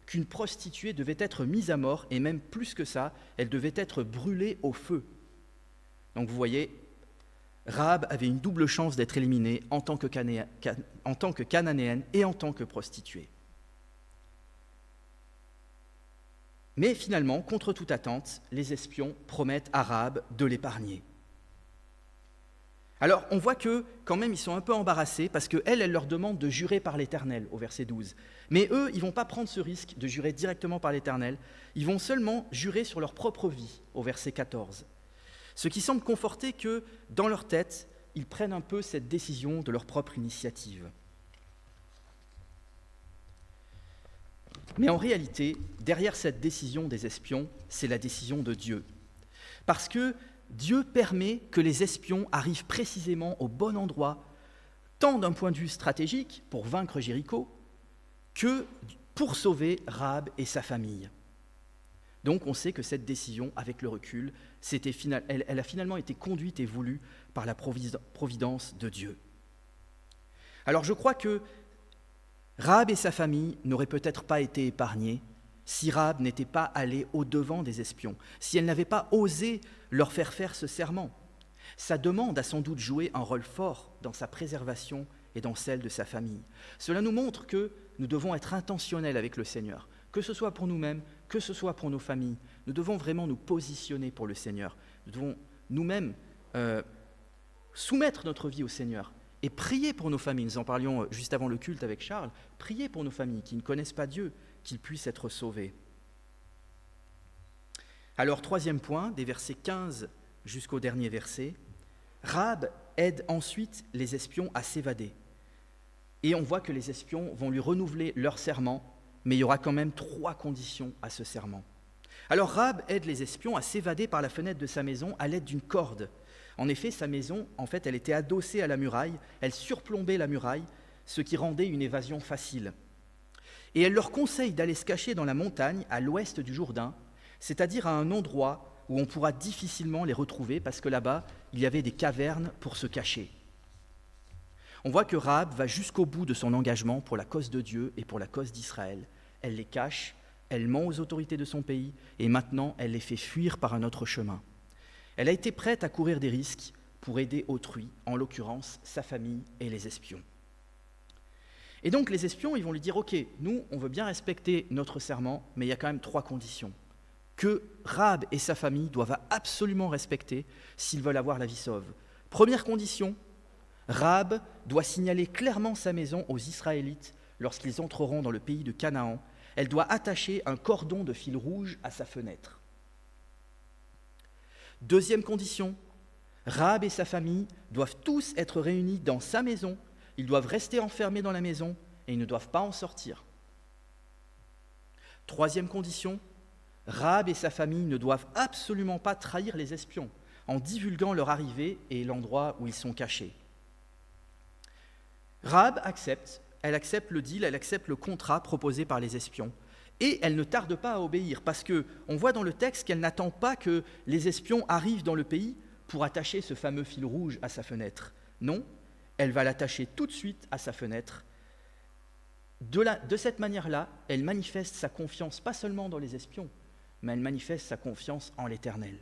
qu'une prostituée devait être mise à mort, et même plus que ça, elle devait être brûlée au feu. Donc vous voyez, Rahab avait une double chance d'être éliminée en tant que cananéenne et en tant que prostituée. Mais finalement, contre toute attente, les espions promettent à Rahab de l'épargner. Alors, on voit que, quand même, ils sont un peu embarrassés parce qu'elle leur demande de jurer par l'Éternel, au verset 12. Mais eux, ils ne vont pas prendre ce risque de jurer directement par l'Éternel. Ils vont seulement jurer sur leur propre vie, au verset 14. Ce qui semble conforter que, dans leur tête, ils prennent un peu cette décision de leur propre initiative. Mais en réalité, derrière cette décision des espions, c'est la décision de Dieu. Parce que Dieu permet que les espions arrivent précisément au bon endroit, tant d'un point de vue stratégique, pour vaincre Jéricho, que pour sauver Rahab et sa famille. Donc on sait que cette décision, avec le recul, elle a finalement été conduite et voulue par la providence de Dieu. Alors je crois que Rahab et sa famille n'auraient peut-être pas été épargnés si Rahab n'était pas allée au-devant des espions, si elle n'avait pas osé leur faire ce serment. Sa demande a sans doute joué un rôle fort dans sa préservation et dans celle de sa famille. Cela nous montre que nous devons être intentionnels avec le Seigneur, que ce soit pour nous-mêmes, que ce soit pour nos familles. Nous devons vraiment nous positionner pour le Seigneur. Nous devons nous-mêmes soumettre notre vie au Seigneur et prier pour nos familles. Nous en parlions juste avant le culte avec Charles. Prier pour nos familles qui ne connaissent pas Dieu, qu'ils puissent être sauvés. Alors, troisième point, des versets 15 jusqu'au dernier verset, Rahab aide ensuite les espions à s'évader. Et on voit que les espions vont lui renouveler leur serment, mais il y aura quand même 3 conditions à ce serment. Alors Rahab aide les espions à s'évader par la fenêtre de sa maison à l'aide d'une corde. En effet, sa maison, elle était adossée à la muraille, elle surplombait la muraille, ce qui rendait une évasion facile. Et elle leur conseille d'aller se cacher dans la montagne à l'ouest du Jourdain, c'est-à-dire à un endroit où on pourra difficilement les retrouver parce que là-bas, il y avait des cavernes pour se cacher. On voit que Rahab va jusqu'au bout de son engagement pour la cause de Dieu et pour la cause d'Israël. Elle les cache, elle ment aux autorités de son pays et maintenant elle les fait fuir par un autre chemin. Elle a été prête à courir des risques pour aider autrui, en l'occurrence sa famille et les espions. Et donc les espions, ils vont lui dire « Ok, nous, on veut bien respecter notre serment, mais il y a quand même 3 conditions que Rahab et sa famille doivent absolument respecter s'ils veulent avoir la vie sauve. Première condition, Rahab doit signaler clairement sa maison aux Israélites lorsqu'ils entreront dans le pays de Canaan. Elle doit attacher un cordon de fil rouge à sa fenêtre. Deuxième condition, Rahab et sa famille doivent tous être réunis dans sa maison. Ils doivent rester enfermés dans la maison et ils ne doivent pas en sortir. Troisième condition, Rahab et sa famille ne doivent absolument pas trahir les espions en divulguant leur arrivée et l'endroit où ils sont cachés. Rahab accepte le deal, elle accepte le contrat proposé par les espions et elle ne tarde pas à obéir parce qu'on voit dans le texte qu'elle n'attend pas que les espions arrivent dans le pays pour attacher ce fameux fil rouge à sa fenêtre. Non, elle va l'attacher tout de suite à sa fenêtre. De cette manière-là, elle manifeste sa confiance pas seulement dans les espions, mais elle manifeste sa confiance en l'Éternel.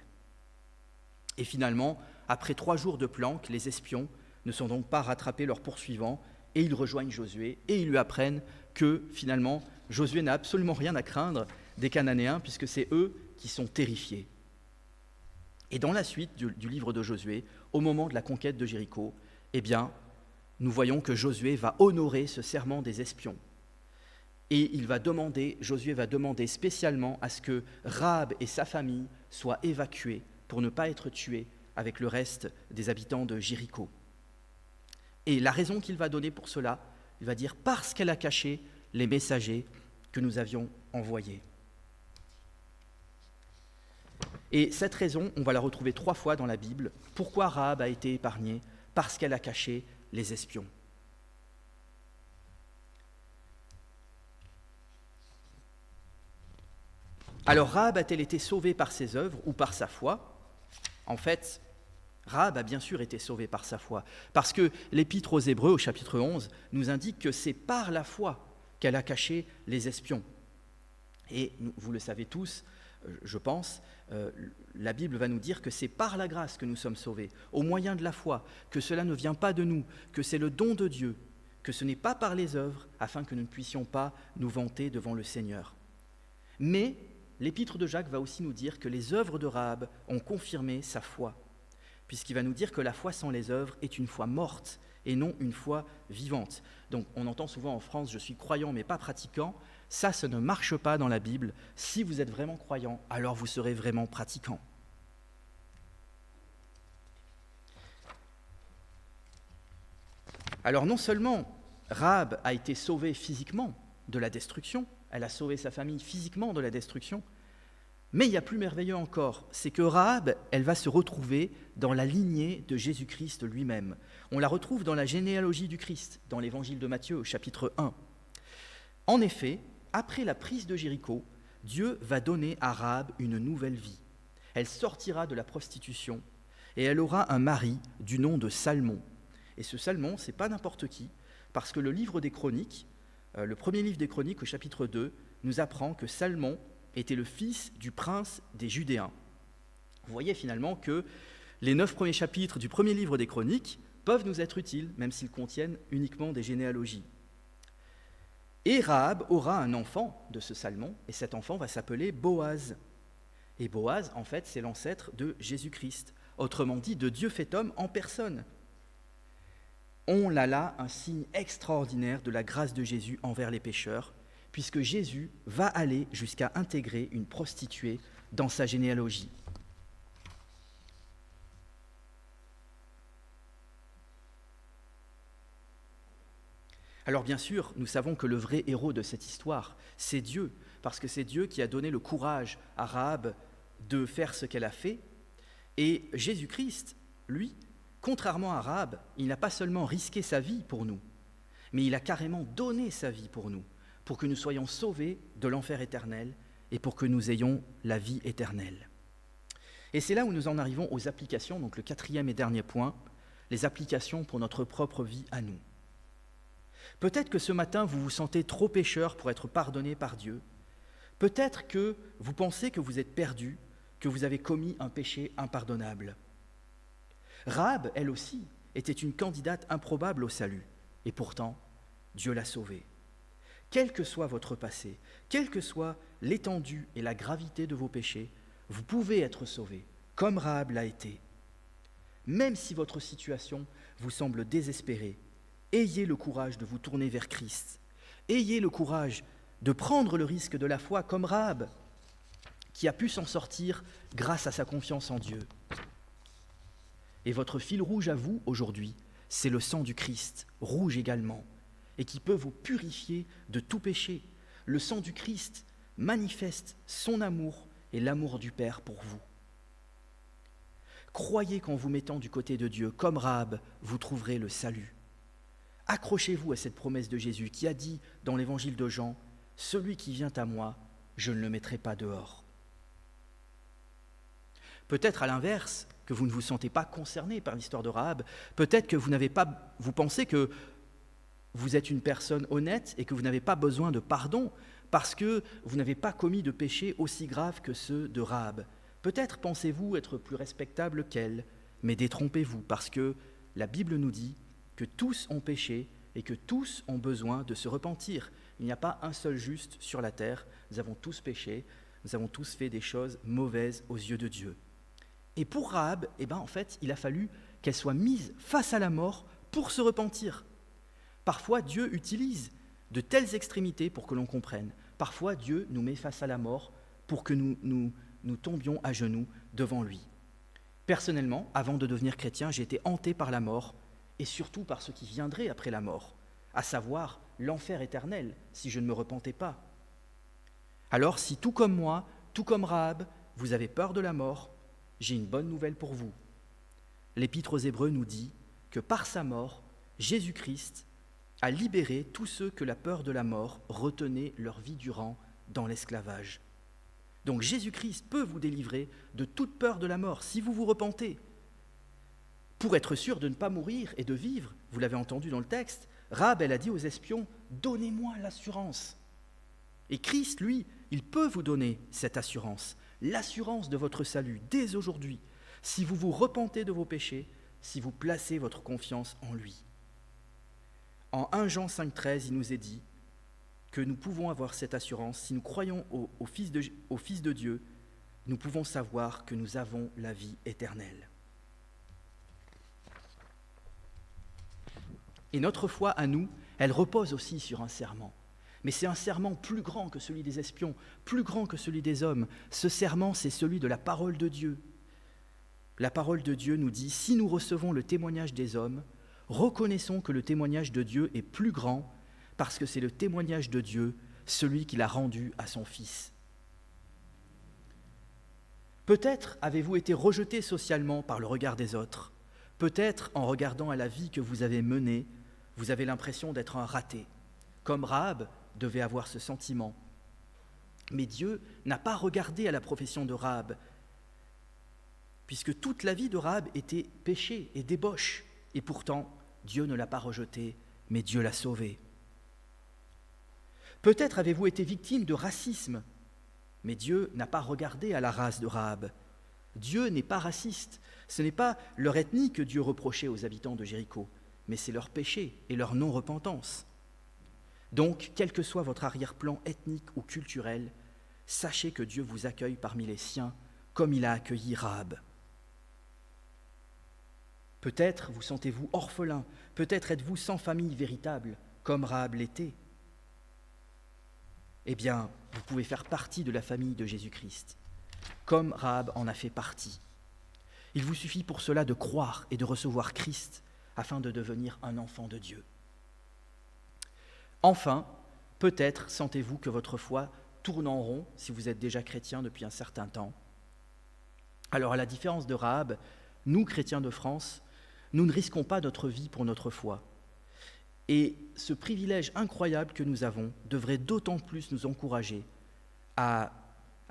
Et finalement, après 3 jours de planque, les espions ne sont donc pas rattrapés leurs poursuivants et ils rejoignent Josué et ils lui apprennent que finalement, Josué n'a absolument rien à craindre des Cananéens puisque c'est eux qui sont terrifiés. Et dans la suite du livre de Josué, au moment de la conquête de Jéricho, nous voyons que Josué va honorer ce serment des espions. Et Josué va demander spécialement à ce que Rahab et sa famille soient évacués pour ne pas être tués avec le reste des habitants de Jéricho. Et la raison qu'il va donner pour cela, il va dire « parce qu'elle a caché les messagers que nous avions envoyés ». Et cette raison, on va la retrouver 3 fois dans la Bible. Pourquoi Rahab a été épargnée ? Parce qu'elle a caché les espions. Alors Rahab a-t-elle été sauvée par ses œuvres ou par sa foi ? En fait, Rahab a bien sûr été sauvée par sa foi, parce que l'Épître aux Hébreux, au chapitre 11, nous indique que c'est par la foi qu'elle a caché les espions. Et vous le savez tous, je pense, la Bible va nous dire que c'est par la grâce que nous sommes sauvés, au moyen de la foi, que cela ne vient pas de nous, que c'est le don de Dieu, que ce n'est pas par les œuvres, afin que nous ne puissions pas nous vanter devant le Seigneur. Mais l'Épître de Jacques va aussi nous dire que les œuvres de Rahab ont confirmé sa foi, puisqu'il va nous dire que la foi sans les œuvres est une foi morte et non une foi vivante. Donc on entend souvent en France « je suis croyant mais pas pratiquant ». Ça ne marche pas dans la Bible. Si vous êtes vraiment croyant, alors vous serez vraiment pratiquant. Alors non seulement Rahab a été sauvée physiquement de la destruction, elle a sauvé sa famille physiquement de la destruction, mais il y a plus merveilleux encore, c'est que Rahab, elle va se retrouver dans la lignée de Jésus-Christ lui-même. On la retrouve dans la généalogie du Christ, dans l'évangile de Matthieu, au chapitre 1. En effet, après la prise de Jéricho, Dieu va donner à Rahab une nouvelle vie. Elle sortira de la prostitution et elle aura un mari du nom de Salmon. Et ce Salmon, c'est pas n'importe qui, parce que le livre des Chroniques, le premier livre des Chroniques, au chapitre 2, nous apprend que Salmon était le fils du prince des Judéens. Vous voyez finalement que les 9 premiers chapitres du premier livre des Chroniques peuvent nous être utiles, même s'ils contiennent uniquement des généalogies. Et Rahab aura un enfant de ce Salmon, et cet enfant va s'appeler Boaz. Et Boaz, en fait, c'est l'ancêtre de Jésus-Christ, autrement dit, de Dieu fait homme en personne. On a là un signe extraordinaire de la grâce de Jésus envers les pécheurs, puisque Jésus va aller jusqu'à intégrer une prostituée dans sa généalogie. Alors bien sûr, nous savons que le vrai héros de cette histoire, c'est Dieu, parce que c'est Dieu qui a donné le courage à Rahab de faire ce qu'elle a fait. Et Jésus-Christ, lui, contrairement à Rahab, il n'a pas seulement risqué sa vie pour nous, mais il a carrément donné sa vie pour nous, pour que nous soyons sauvés de l'enfer éternel et pour que nous ayons la vie éternelle. Et c'est là où nous en arrivons aux applications, donc le 4e et dernier point, les applications pour notre propre vie à nous. Peut-être que ce matin, vous vous sentez trop pécheur pour être pardonné par Dieu. Peut-être que vous pensez que vous êtes perdu, que vous avez commis un péché impardonnable. Rahab, elle aussi, était une candidate improbable au salut, et pourtant, Dieu l'a sauvée. Quel que soit votre passé, quelle que soit l'étendue et la gravité de vos péchés, vous pouvez être sauvé, comme Rahab l'a été. Même si votre situation vous semble désespérée, ayez le courage de vous tourner vers Christ. Ayez le courage de prendre le risque de la foi comme Rahab, qui a pu s'en sortir grâce à sa confiance en Dieu. Et votre fil rouge à vous, aujourd'hui, c'est le sang du Christ, rouge également, et qui peut vous purifier de tout péché. Le sang du Christ manifeste son amour et l'amour du Père pour vous. Croyez qu'en vous mettant du côté de Dieu, comme Rahab, vous trouverez le salut. Accrochez-vous à cette promesse de Jésus qui a dit dans l'évangile de Jean, « Celui qui vient à moi, je ne le mettrai pas dehors. » Peut-être à l'inverse, que vous ne vous sentez pas concerné par l'histoire de Rahab, peut-être que vous pensez que vous êtes une personne honnête et que vous n'avez pas besoin de pardon parce que vous n'avez pas commis de péchés aussi graves que ceux de Rahab. Peut-être pensez-vous être plus respectable qu'elle, mais détrompez-vous parce que la Bible nous dit que tous ont péché et que tous ont besoin de se repentir. Il n'y a pas un seul juste sur la terre. Nous avons tous péché, nous avons tous fait des choses mauvaises aux yeux de Dieu. Et pour Rahab, en fait, il a fallu qu'elle soit mise face à la mort pour se repentir. Parfois, Dieu utilise de telles extrémités pour que l'on comprenne. Parfois, Dieu nous met face à la mort pour que nous tombions à genoux devant lui. Personnellement, avant de devenir chrétien, j'ai été hanté par la mort et surtout par ce qui viendrait après la mort, à savoir l'enfer éternel si je ne me repentais pas. Alors, si tout comme moi, tout comme Rahab, vous avez peur de la mort, j'ai une bonne nouvelle pour vous. L'Épître aux Hébreux nous dit que par sa mort, Jésus-Christ a libéré tous ceux que la peur de la mort retenait leur vie durant dans l'esclavage. Donc Jésus-Christ peut vous délivrer de toute peur de la mort si vous vous repentez. Pour être sûr de ne pas mourir et de vivre, vous l'avez entendu dans le texte, Rahab, elle a dit aux espions « Donnez-moi l'assurance ». Et Christ, lui, il peut vous donner cette assurance, l'assurance de votre salut dès aujourd'hui, si vous vous repentez de vos péchés, si vous placez votre confiance en lui. En 1 Jean 5,13, il nous est dit que nous pouvons avoir cette assurance, si nous croyons au Fils de Dieu, nous pouvons savoir que nous avons la vie éternelle. Et notre foi à nous, elle repose aussi sur un serment. Mais c'est un serment plus grand que celui des espions, plus grand que celui des hommes. Ce serment, c'est celui de la parole de Dieu. La parole de Dieu nous dit, si nous recevons le témoignage des hommes, reconnaissons que le témoignage de Dieu est plus grand parce que c'est le témoignage de Dieu, celui qu'il a rendu à son Fils. Peut-être avez-vous été rejeté socialement par le regard des autres. Peut-être, en regardant à la vie que vous avez menée, vous avez l'impression d'être un raté. Comme Rahab devait avoir ce sentiment. Mais Dieu n'a pas regardé à la profession de Rahab, puisque toute la vie de Rahab était péché et débauche. Et pourtant, Dieu ne l'a pas rejetée, mais Dieu l'a sauvée. Peut-être avez-vous été victime de racisme, mais Dieu n'a pas regardé à la race de Rahab. Dieu n'est pas raciste. Ce n'est pas leur ethnie que Dieu reprochait aux habitants de Jéricho, mais c'est leur péché et leur non-repentance. Donc, quel que soit votre arrière-plan ethnique ou culturel, sachez que Dieu vous accueille parmi les siens, comme il a accueilli Rahab. Peut-être vous sentez-vous orphelin, peut-être êtes-vous sans famille véritable, comme Rahab l'était. Eh bien, vous pouvez faire partie de la famille de Jésus-Christ, comme Rahab en a fait partie. Il vous suffit pour cela de croire et de recevoir Christ afin de devenir un enfant de Dieu. Enfin, peut-être sentez-vous que votre foi tourne en rond si vous êtes déjà chrétien depuis un certain temps. Alors, à la différence de Rahab, nous, chrétiens de France, nous ne risquons pas notre vie pour notre foi. Et ce privilège incroyable que nous avons devrait d'autant plus nous encourager à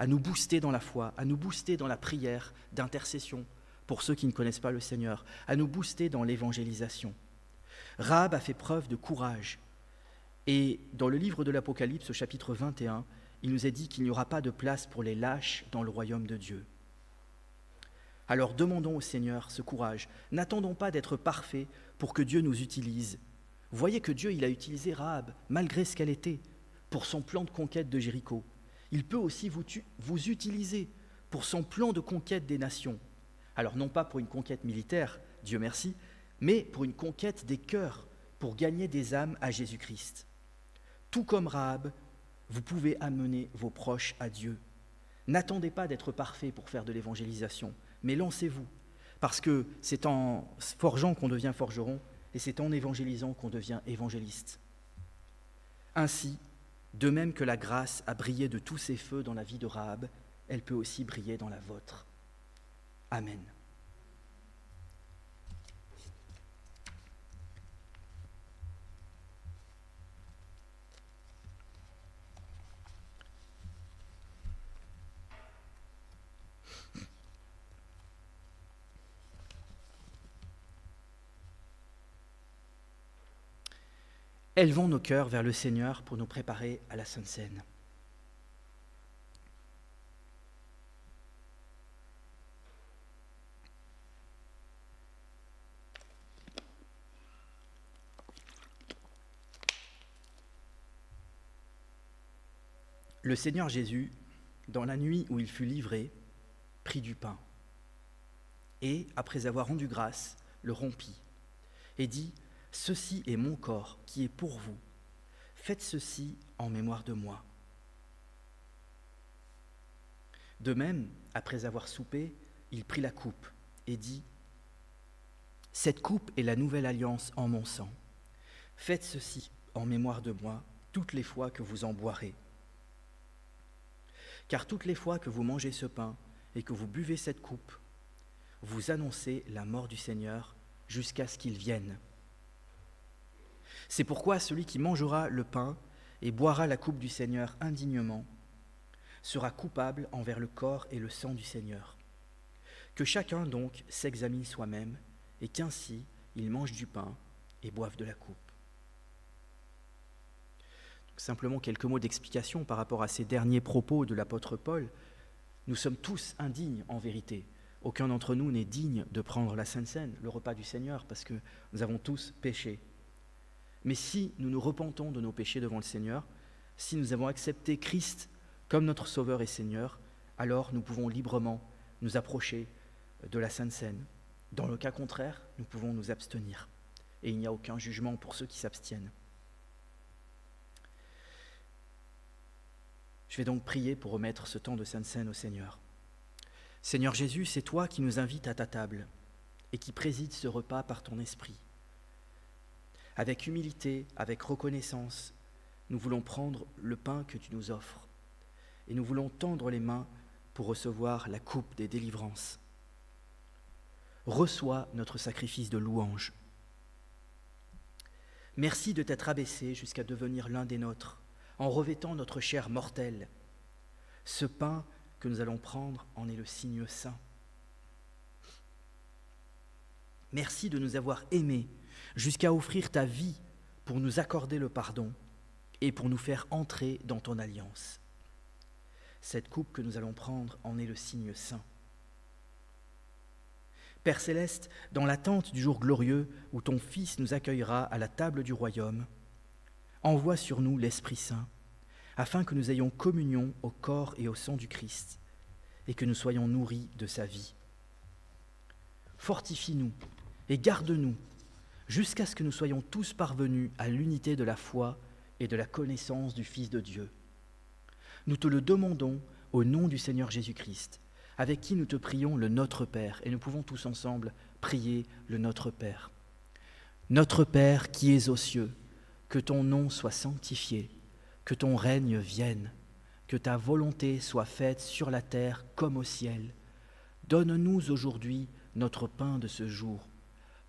nous booster dans la foi, à nous booster dans la prière d'intercession pour ceux qui ne connaissent pas le Seigneur, à nous booster dans l'évangélisation. Rahab a fait preuve de courage. Et dans le livre de l'Apocalypse, au chapitre 21, il nous est dit qu'il n'y aura pas de place pour les lâches dans le royaume de Dieu. Alors demandons au Seigneur ce courage. N'attendons pas d'être parfaits pour que Dieu nous utilise. Voyez que Dieu, il a utilisé Rahab, malgré ce qu'elle était, pour son plan de conquête de Jéricho. Il peut aussi vous utiliser pour son plan de conquête des nations. Alors non pas pour une conquête militaire, Dieu merci, mais pour une conquête des cœurs, pour gagner des âmes à Jésus-Christ. Tout comme Rahab, vous pouvez amener vos proches à Dieu. N'attendez pas d'être parfait pour faire de l'évangélisation, mais lancez-vous, parce que c'est en forgeant qu'on devient forgeron, et c'est en évangélisant qu'on devient évangéliste. Ainsi, de même que la grâce a brillé de tous ses feux dans la vie de Rahab, elle peut aussi briller dans la vôtre. Amen. Élevons nos cœurs vers le Seigneur pour nous préparer à la Sainte Seine. Le Seigneur Jésus, dans la nuit où il fut livré, prit du pain et, après avoir rendu grâce, le rompit et dit « Ceci est mon corps qui est pour vous. Faites ceci en mémoire de moi. » De même, après avoir soupé, il prit la coupe et dit : « Cette coupe est la nouvelle alliance en mon sang. Faites ceci en mémoire de moi toutes les fois que vous en boirez. Car toutes les fois que vous mangez ce pain et que vous buvez cette coupe, vous annoncez la mort du Seigneur jusqu'à ce qu'il vienne. C'est pourquoi celui qui mangera le pain et boira la coupe du Seigneur indignement sera coupable envers le corps et le sang du Seigneur. Que chacun donc s'examine soi-même, et qu'ainsi il mange du pain et boive de la coupe. » Donc, simplement quelques mots d'explication par rapport à ces derniers propos de l'apôtre Paul. Nous sommes tous indignes en vérité. Aucun d'entre nous n'est digne de prendre la Sainte Seine, le repas du Seigneur, parce que nous avons tous péché. Mais si nous nous repentons de nos péchés devant le Seigneur, si nous avons accepté Christ comme notre Sauveur et Seigneur, alors nous pouvons librement nous approcher de la Sainte Seine. Dans le cas contraire, nous pouvons nous abstenir. Et il n'y a aucun jugement pour ceux qui s'abstiennent. Je vais donc prier pour remettre ce temps de Sainte Seine au Seigneur. Seigneur Jésus, c'est toi qui nous invites à ta table et qui présides ce repas par ton esprit. Avec humilité, avec reconnaissance, nous voulons prendre le pain que tu nous offres et nous voulons tendre les mains pour recevoir la coupe des délivrances. Reçois notre sacrifice de louange. Merci de t'être abaissé jusqu'à devenir l'un des nôtres, en revêtant notre chair mortelle. Ce pain que nous allons prendre en est le signe saint. Merci de nous avoir aimés jusqu'à offrir ta vie pour nous accorder le pardon et pour nous faire entrer dans ton alliance. Cette coupe que nous allons prendre en est le signe saint. Père céleste, dans l'attente du jour glorieux où ton Fils nous accueillera à la table du royaume, envoie sur nous l'Esprit Saint, afin que nous ayons communion au corps et au sang du Christ, et que nous soyons nourris de sa vie. Fortifie-nous et garde-nous, jusqu'à ce que nous soyons tous parvenus à l'unité de la foi et de la connaissance du Fils de Dieu. Nous te le demandons au nom du Seigneur Jésus-Christ, avec qui nous te prions le Notre Père, et nous pouvons tous ensemble prier le Notre Père. Notre Père qui es aux cieux, que ton nom soit sanctifié, que ton règne vienne, que ta volonté soit faite sur la terre comme au ciel. Donne-nous aujourd'hui notre pain de ce jour.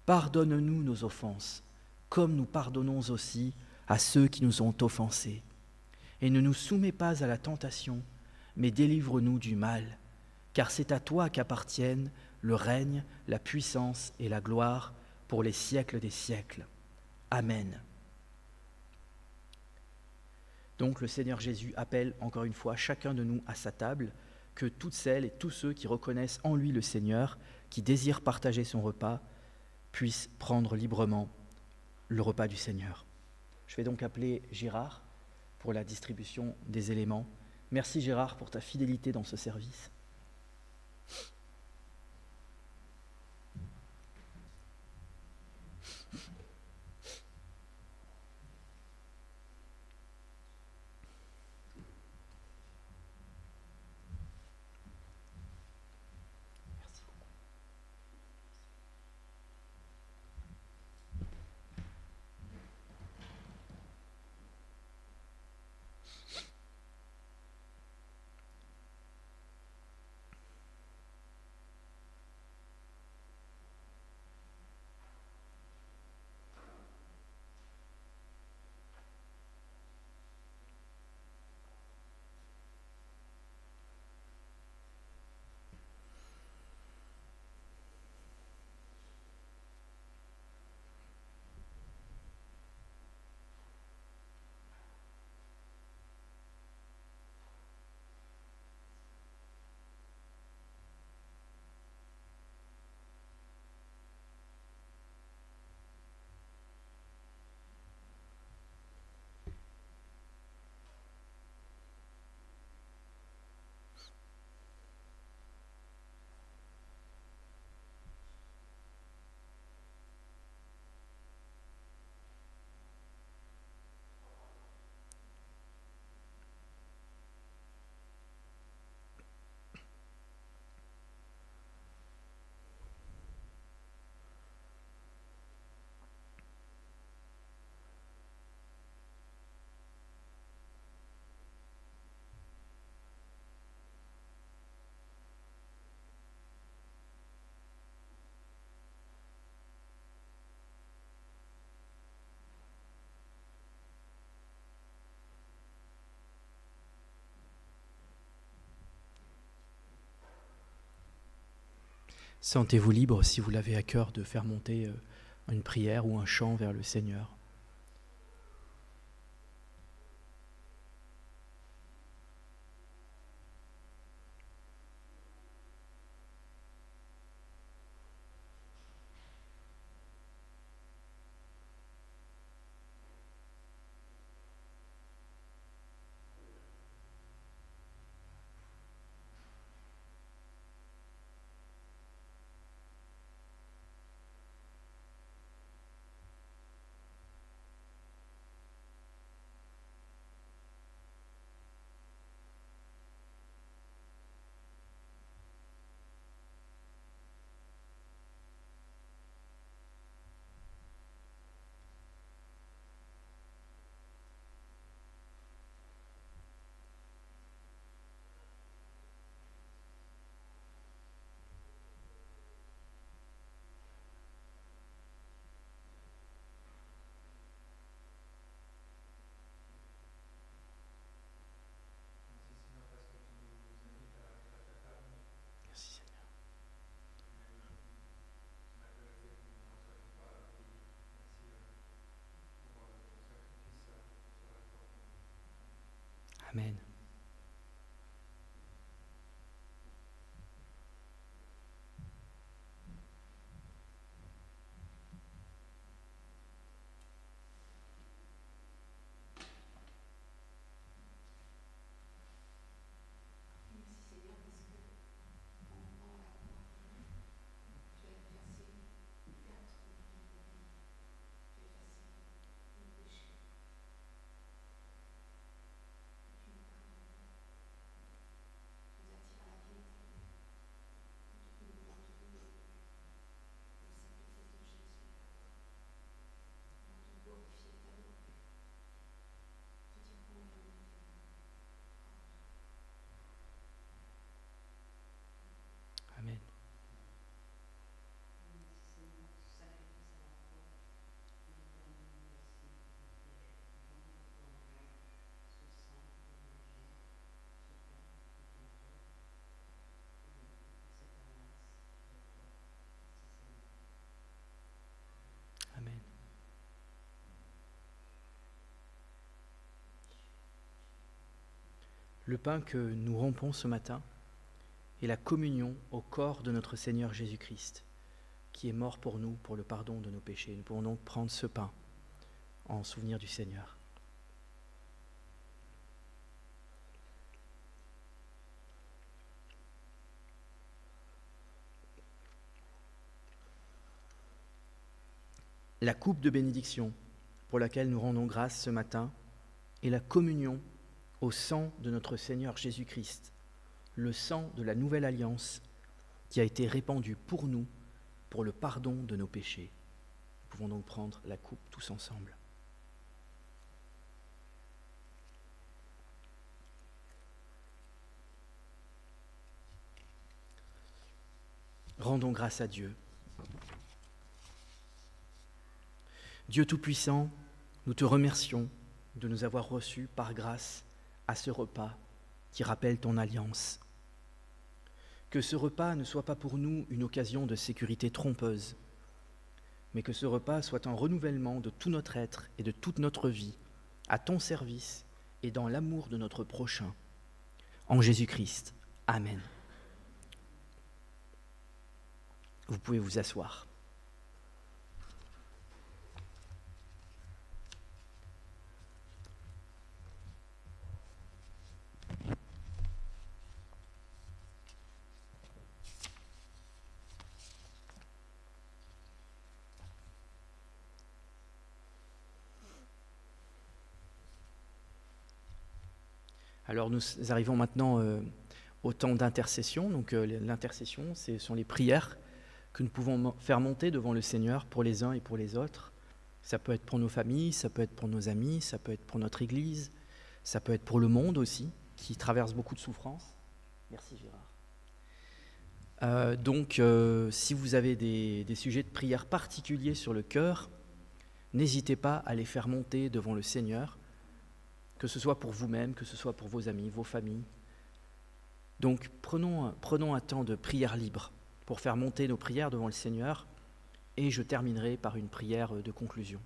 Pardonne-nous nos offenses, comme nous pardonnons aussi à ceux qui nous ont offensés. Et ne nous soumets pas à la tentation, mais délivre-nous du mal, car c'est à toi qu'appartiennent le règne, la puissance et la gloire pour les siècles des siècles. Amen. Donc le Seigneur Jésus appelle encore une fois chacun de nous à sa table, que toutes celles et tous ceux qui reconnaissent en lui le Seigneur, qui désirent partager son repas, puissent prendre librement le repas du Seigneur. Je vais donc appeler Gérard pour la distribution des éléments. Merci Gérard pour ta fidélité dans ce service. Sentez-vous libre, si vous l'avez à cœur, de faire monter une prière ou un chant vers le Seigneur. Merci Seigneur. Amen. Amen. Amen. Le pain que nous rompons ce matin est la communion au corps de notre Seigneur Jésus-Christ, qui est mort pour nous, pour le pardon de nos péchés. Nous pouvons donc prendre ce pain en souvenir du Seigneur. La coupe de bénédiction pour laquelle nous rendons grâce ce matin est la communion au sang de notre Seigneur Jésus-Christ, le sang de la nouvelle alliance qui a été répandu pour nous pour le pardon de nos péchés. Nous pouvons donc prendre la coupe tous ensemble. Rendons grâce à Dieu. Dieu Tout-Puissant, nous te remercions de nous avoir reçus par grâce à ce repas qui rappelle ton alliance. Que ce repas ne soit pas pour nous une occasion de sécurité trompeuse, mais que ce repas soit un renouvellement de tout notre être et de toute notre vie, à ton service et dans l'amour de notre prochain. En Jésus-Christ. Amen. Vous pouvez vous asseoir. Alors nous arrivons maintenant au temps d'intercession. Donc l'intercession, ce sont les prières que nous pouvons faire monter devant le Seigneur pour les uns et pour les autres. Ça peut être pour nos familles, ça peut être pour nos amis, ça peut être pour notre Église, ça peut être pour le monde aussi, qui traverse beaucoup de souffrances. Merci Gérard. Donc si vous avez des sujets de prière particuliers sur le cœur, n'hésitez pas à les faire monter devant le Seigneur, que ce soit pour vous-même, que ce soit pour vos amis, vos familles. Donc prenons un temps de prière libre pour faire monter nos prières devant le Seigneur, et je terminerai par une prière de conclusion.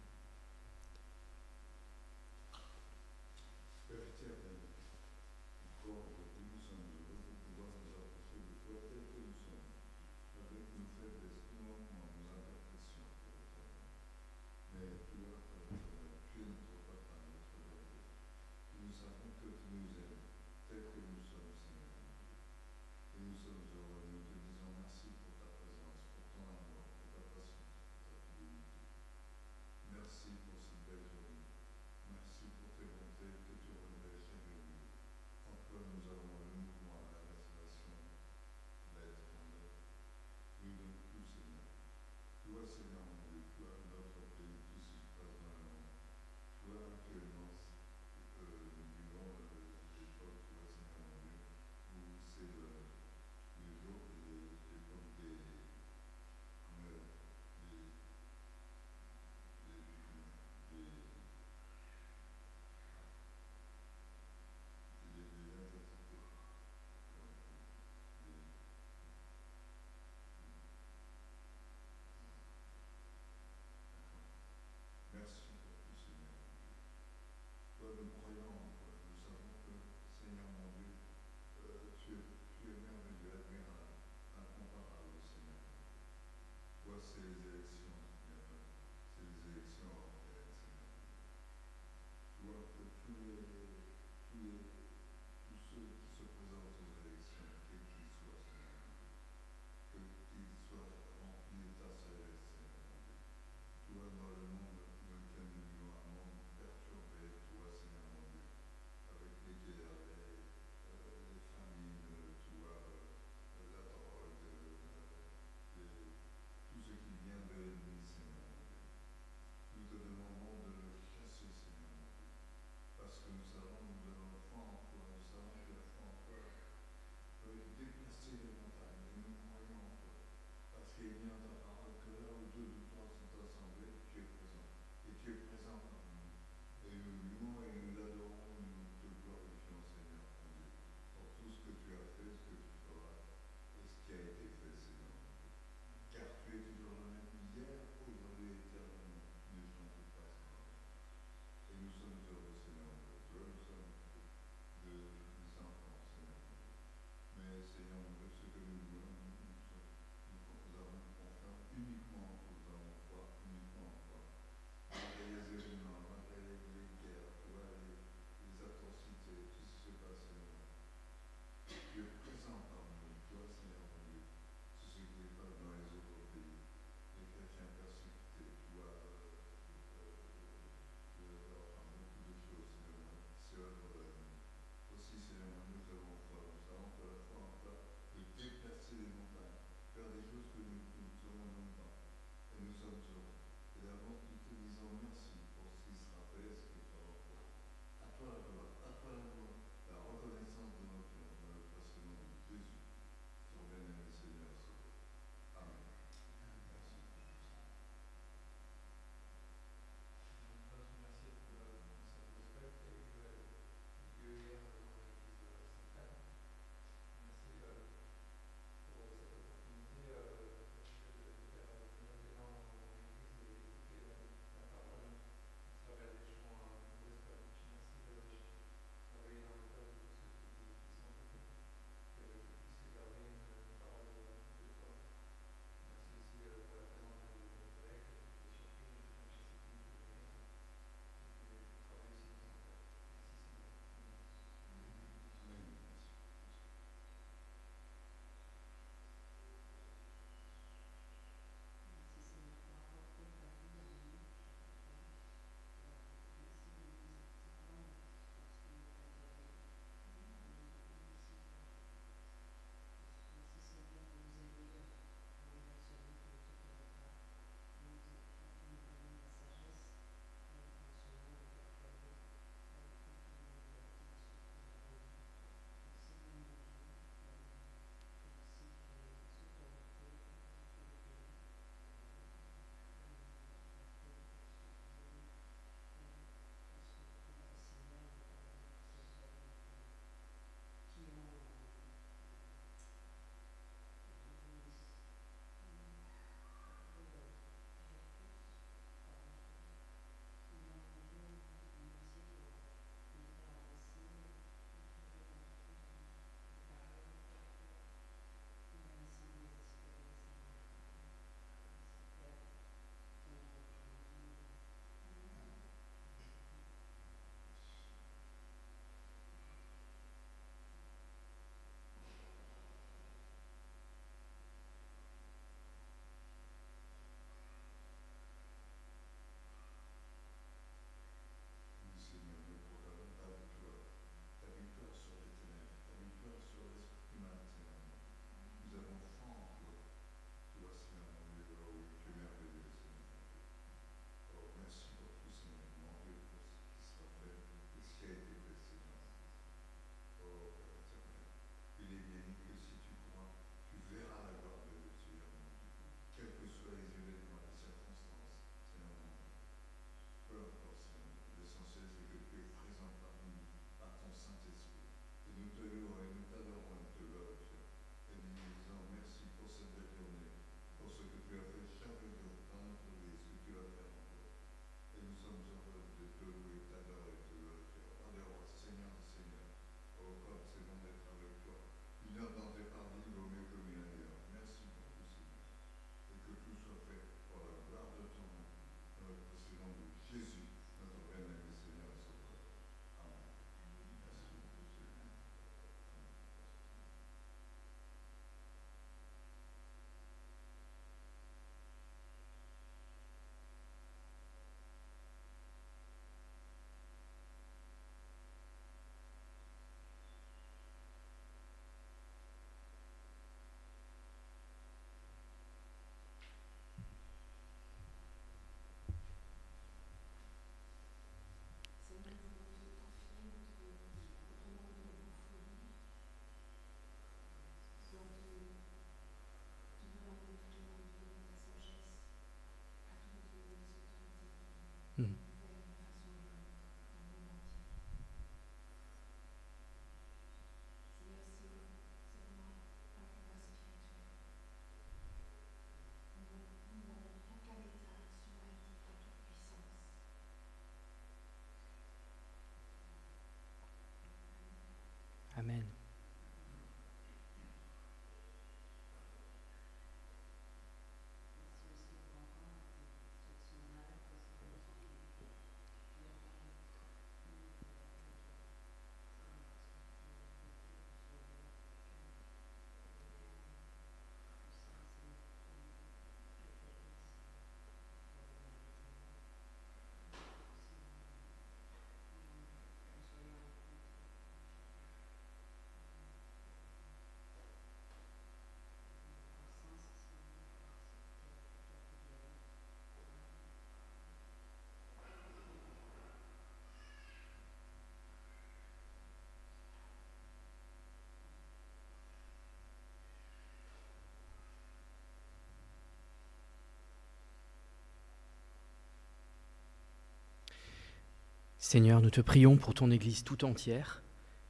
Seigneur, nous te prions pour ton Église tout entière,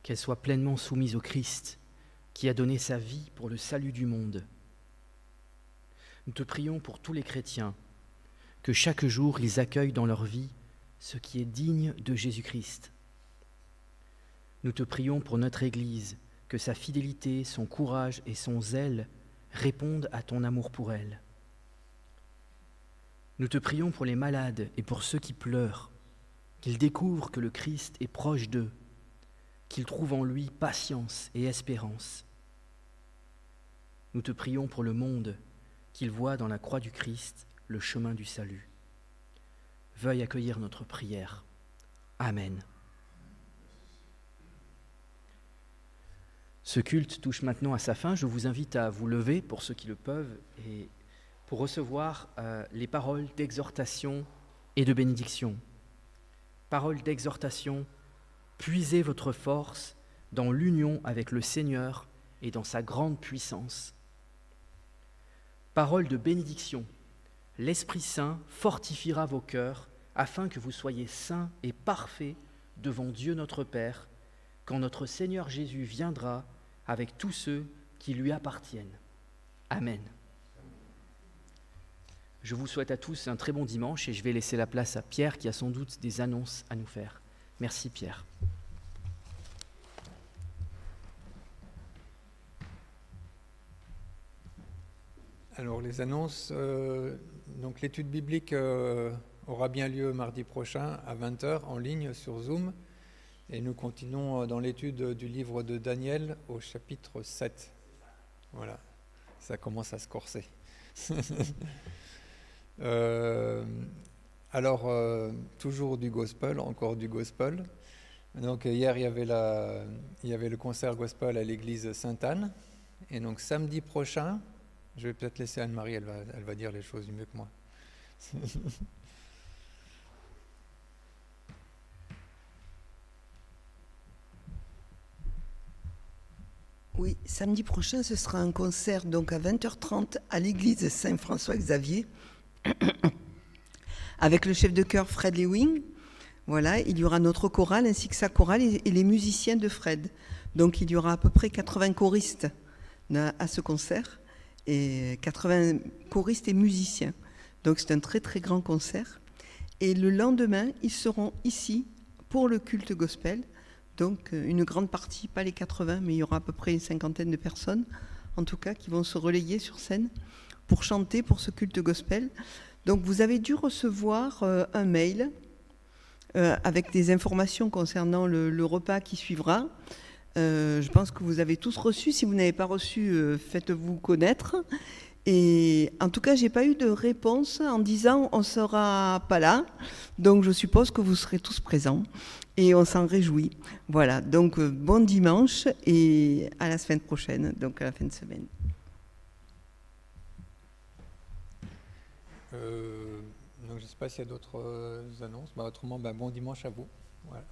qu'elle soit pleinement soumise au Christ, qui a donné sa vie pour le salut du monde. Nous te prions pour tous les chrétiens, que chaque jour ils accueillent dans leur vie ce qui est digne de Jésus-Christ. Nous te prions pour notre Église, que sa fidélité, son courage et son zèle répondent à ton amour pour elle. Nous te prions pour les malades et pour ceux qui pleurent, qu'ils découvrent que le Christ est proche d'eux, qu'ils trouvent en lui patience et espérance. Nous te prions pour le monde, qu'ils voient dans la croix du Christ le chemin du salut. Veuille accueillir notre prière. Amen. Ce culte touche maintenant à sa fin. Je vous invite à vous lever, pour ceux qui le peuvent, et pour recevoir les paroles d'exhortation et de bénédiction. Paroles d'exhortation, puisez votre force dans l'union avec le Seigneur et dans sa grande puissance. Paroles de bénédiction, l'Esprit Saint fortifiera vos cœurs afin que vous soyez saints et parfaits devant Dieu notre Père, quand notre Seigneur Jésus viendra avec tous ceux qui lui appartiennent. Amen. Je vous souhaite à tous un très bon dimanche et je vais laisser la place à Pierre qui a sans doute des annonces à nous faire. Merci Pierre. Alors les annonces, donc l'étude biblique aura bien lieu mardi prochain à 20h en ligne sur Zoom. Et nous continuons dans l'étude du livre de Daniel au chapitre 7. Voilà, ça commence à se corser. Toujours du gospel, encore du gospel. Donc hier, il y avait le concert gospel à l'église Sainte-Anne. Et donc samedi prochain, je vais peut-être laisser Anne-Marie, elle va dire les choses mieux que moi. Oui, samedi prochain, ce sera un concert donc à 20h30 à l'église Saint-François-Xavier avec le chef de chœur Fred Lewin. Voilà, il y aura notre chorale ainsi que sa chorale et les musiciens de Fred. Donc il y aura à peu près 80 choristes à ce concert et 80 choristes et musiciens. Donc c'est un très très grand concert. Et le lendemain, ils seront ici pour le culte gospel. Donc une grande partie, pas les 80, mais il y aura à peu près une cinquantaine de personnes, en tout cas, qui vont se relayer sur scène pour chanter pour ce culte gospel. Donc vous avez dû recevoir un mail avec des informations concernant le repas qui suivra. Je pense que vous avez tous reçu. Si vous n'avez pas reçu, faites-vous connaître. Et en tout cas, je n'ai pas eu de réponse en disant on ne sera pas là. Donc je suppose que vous serez tous présents. Et on s'en réjouit. Voilà, donc bon dimanche et à la semaine prochaine, donc à la fin de semaine. Donc je ne sais pas s'il y a d'autres annonces. Autrement, bon dimanche à vous. Voilà.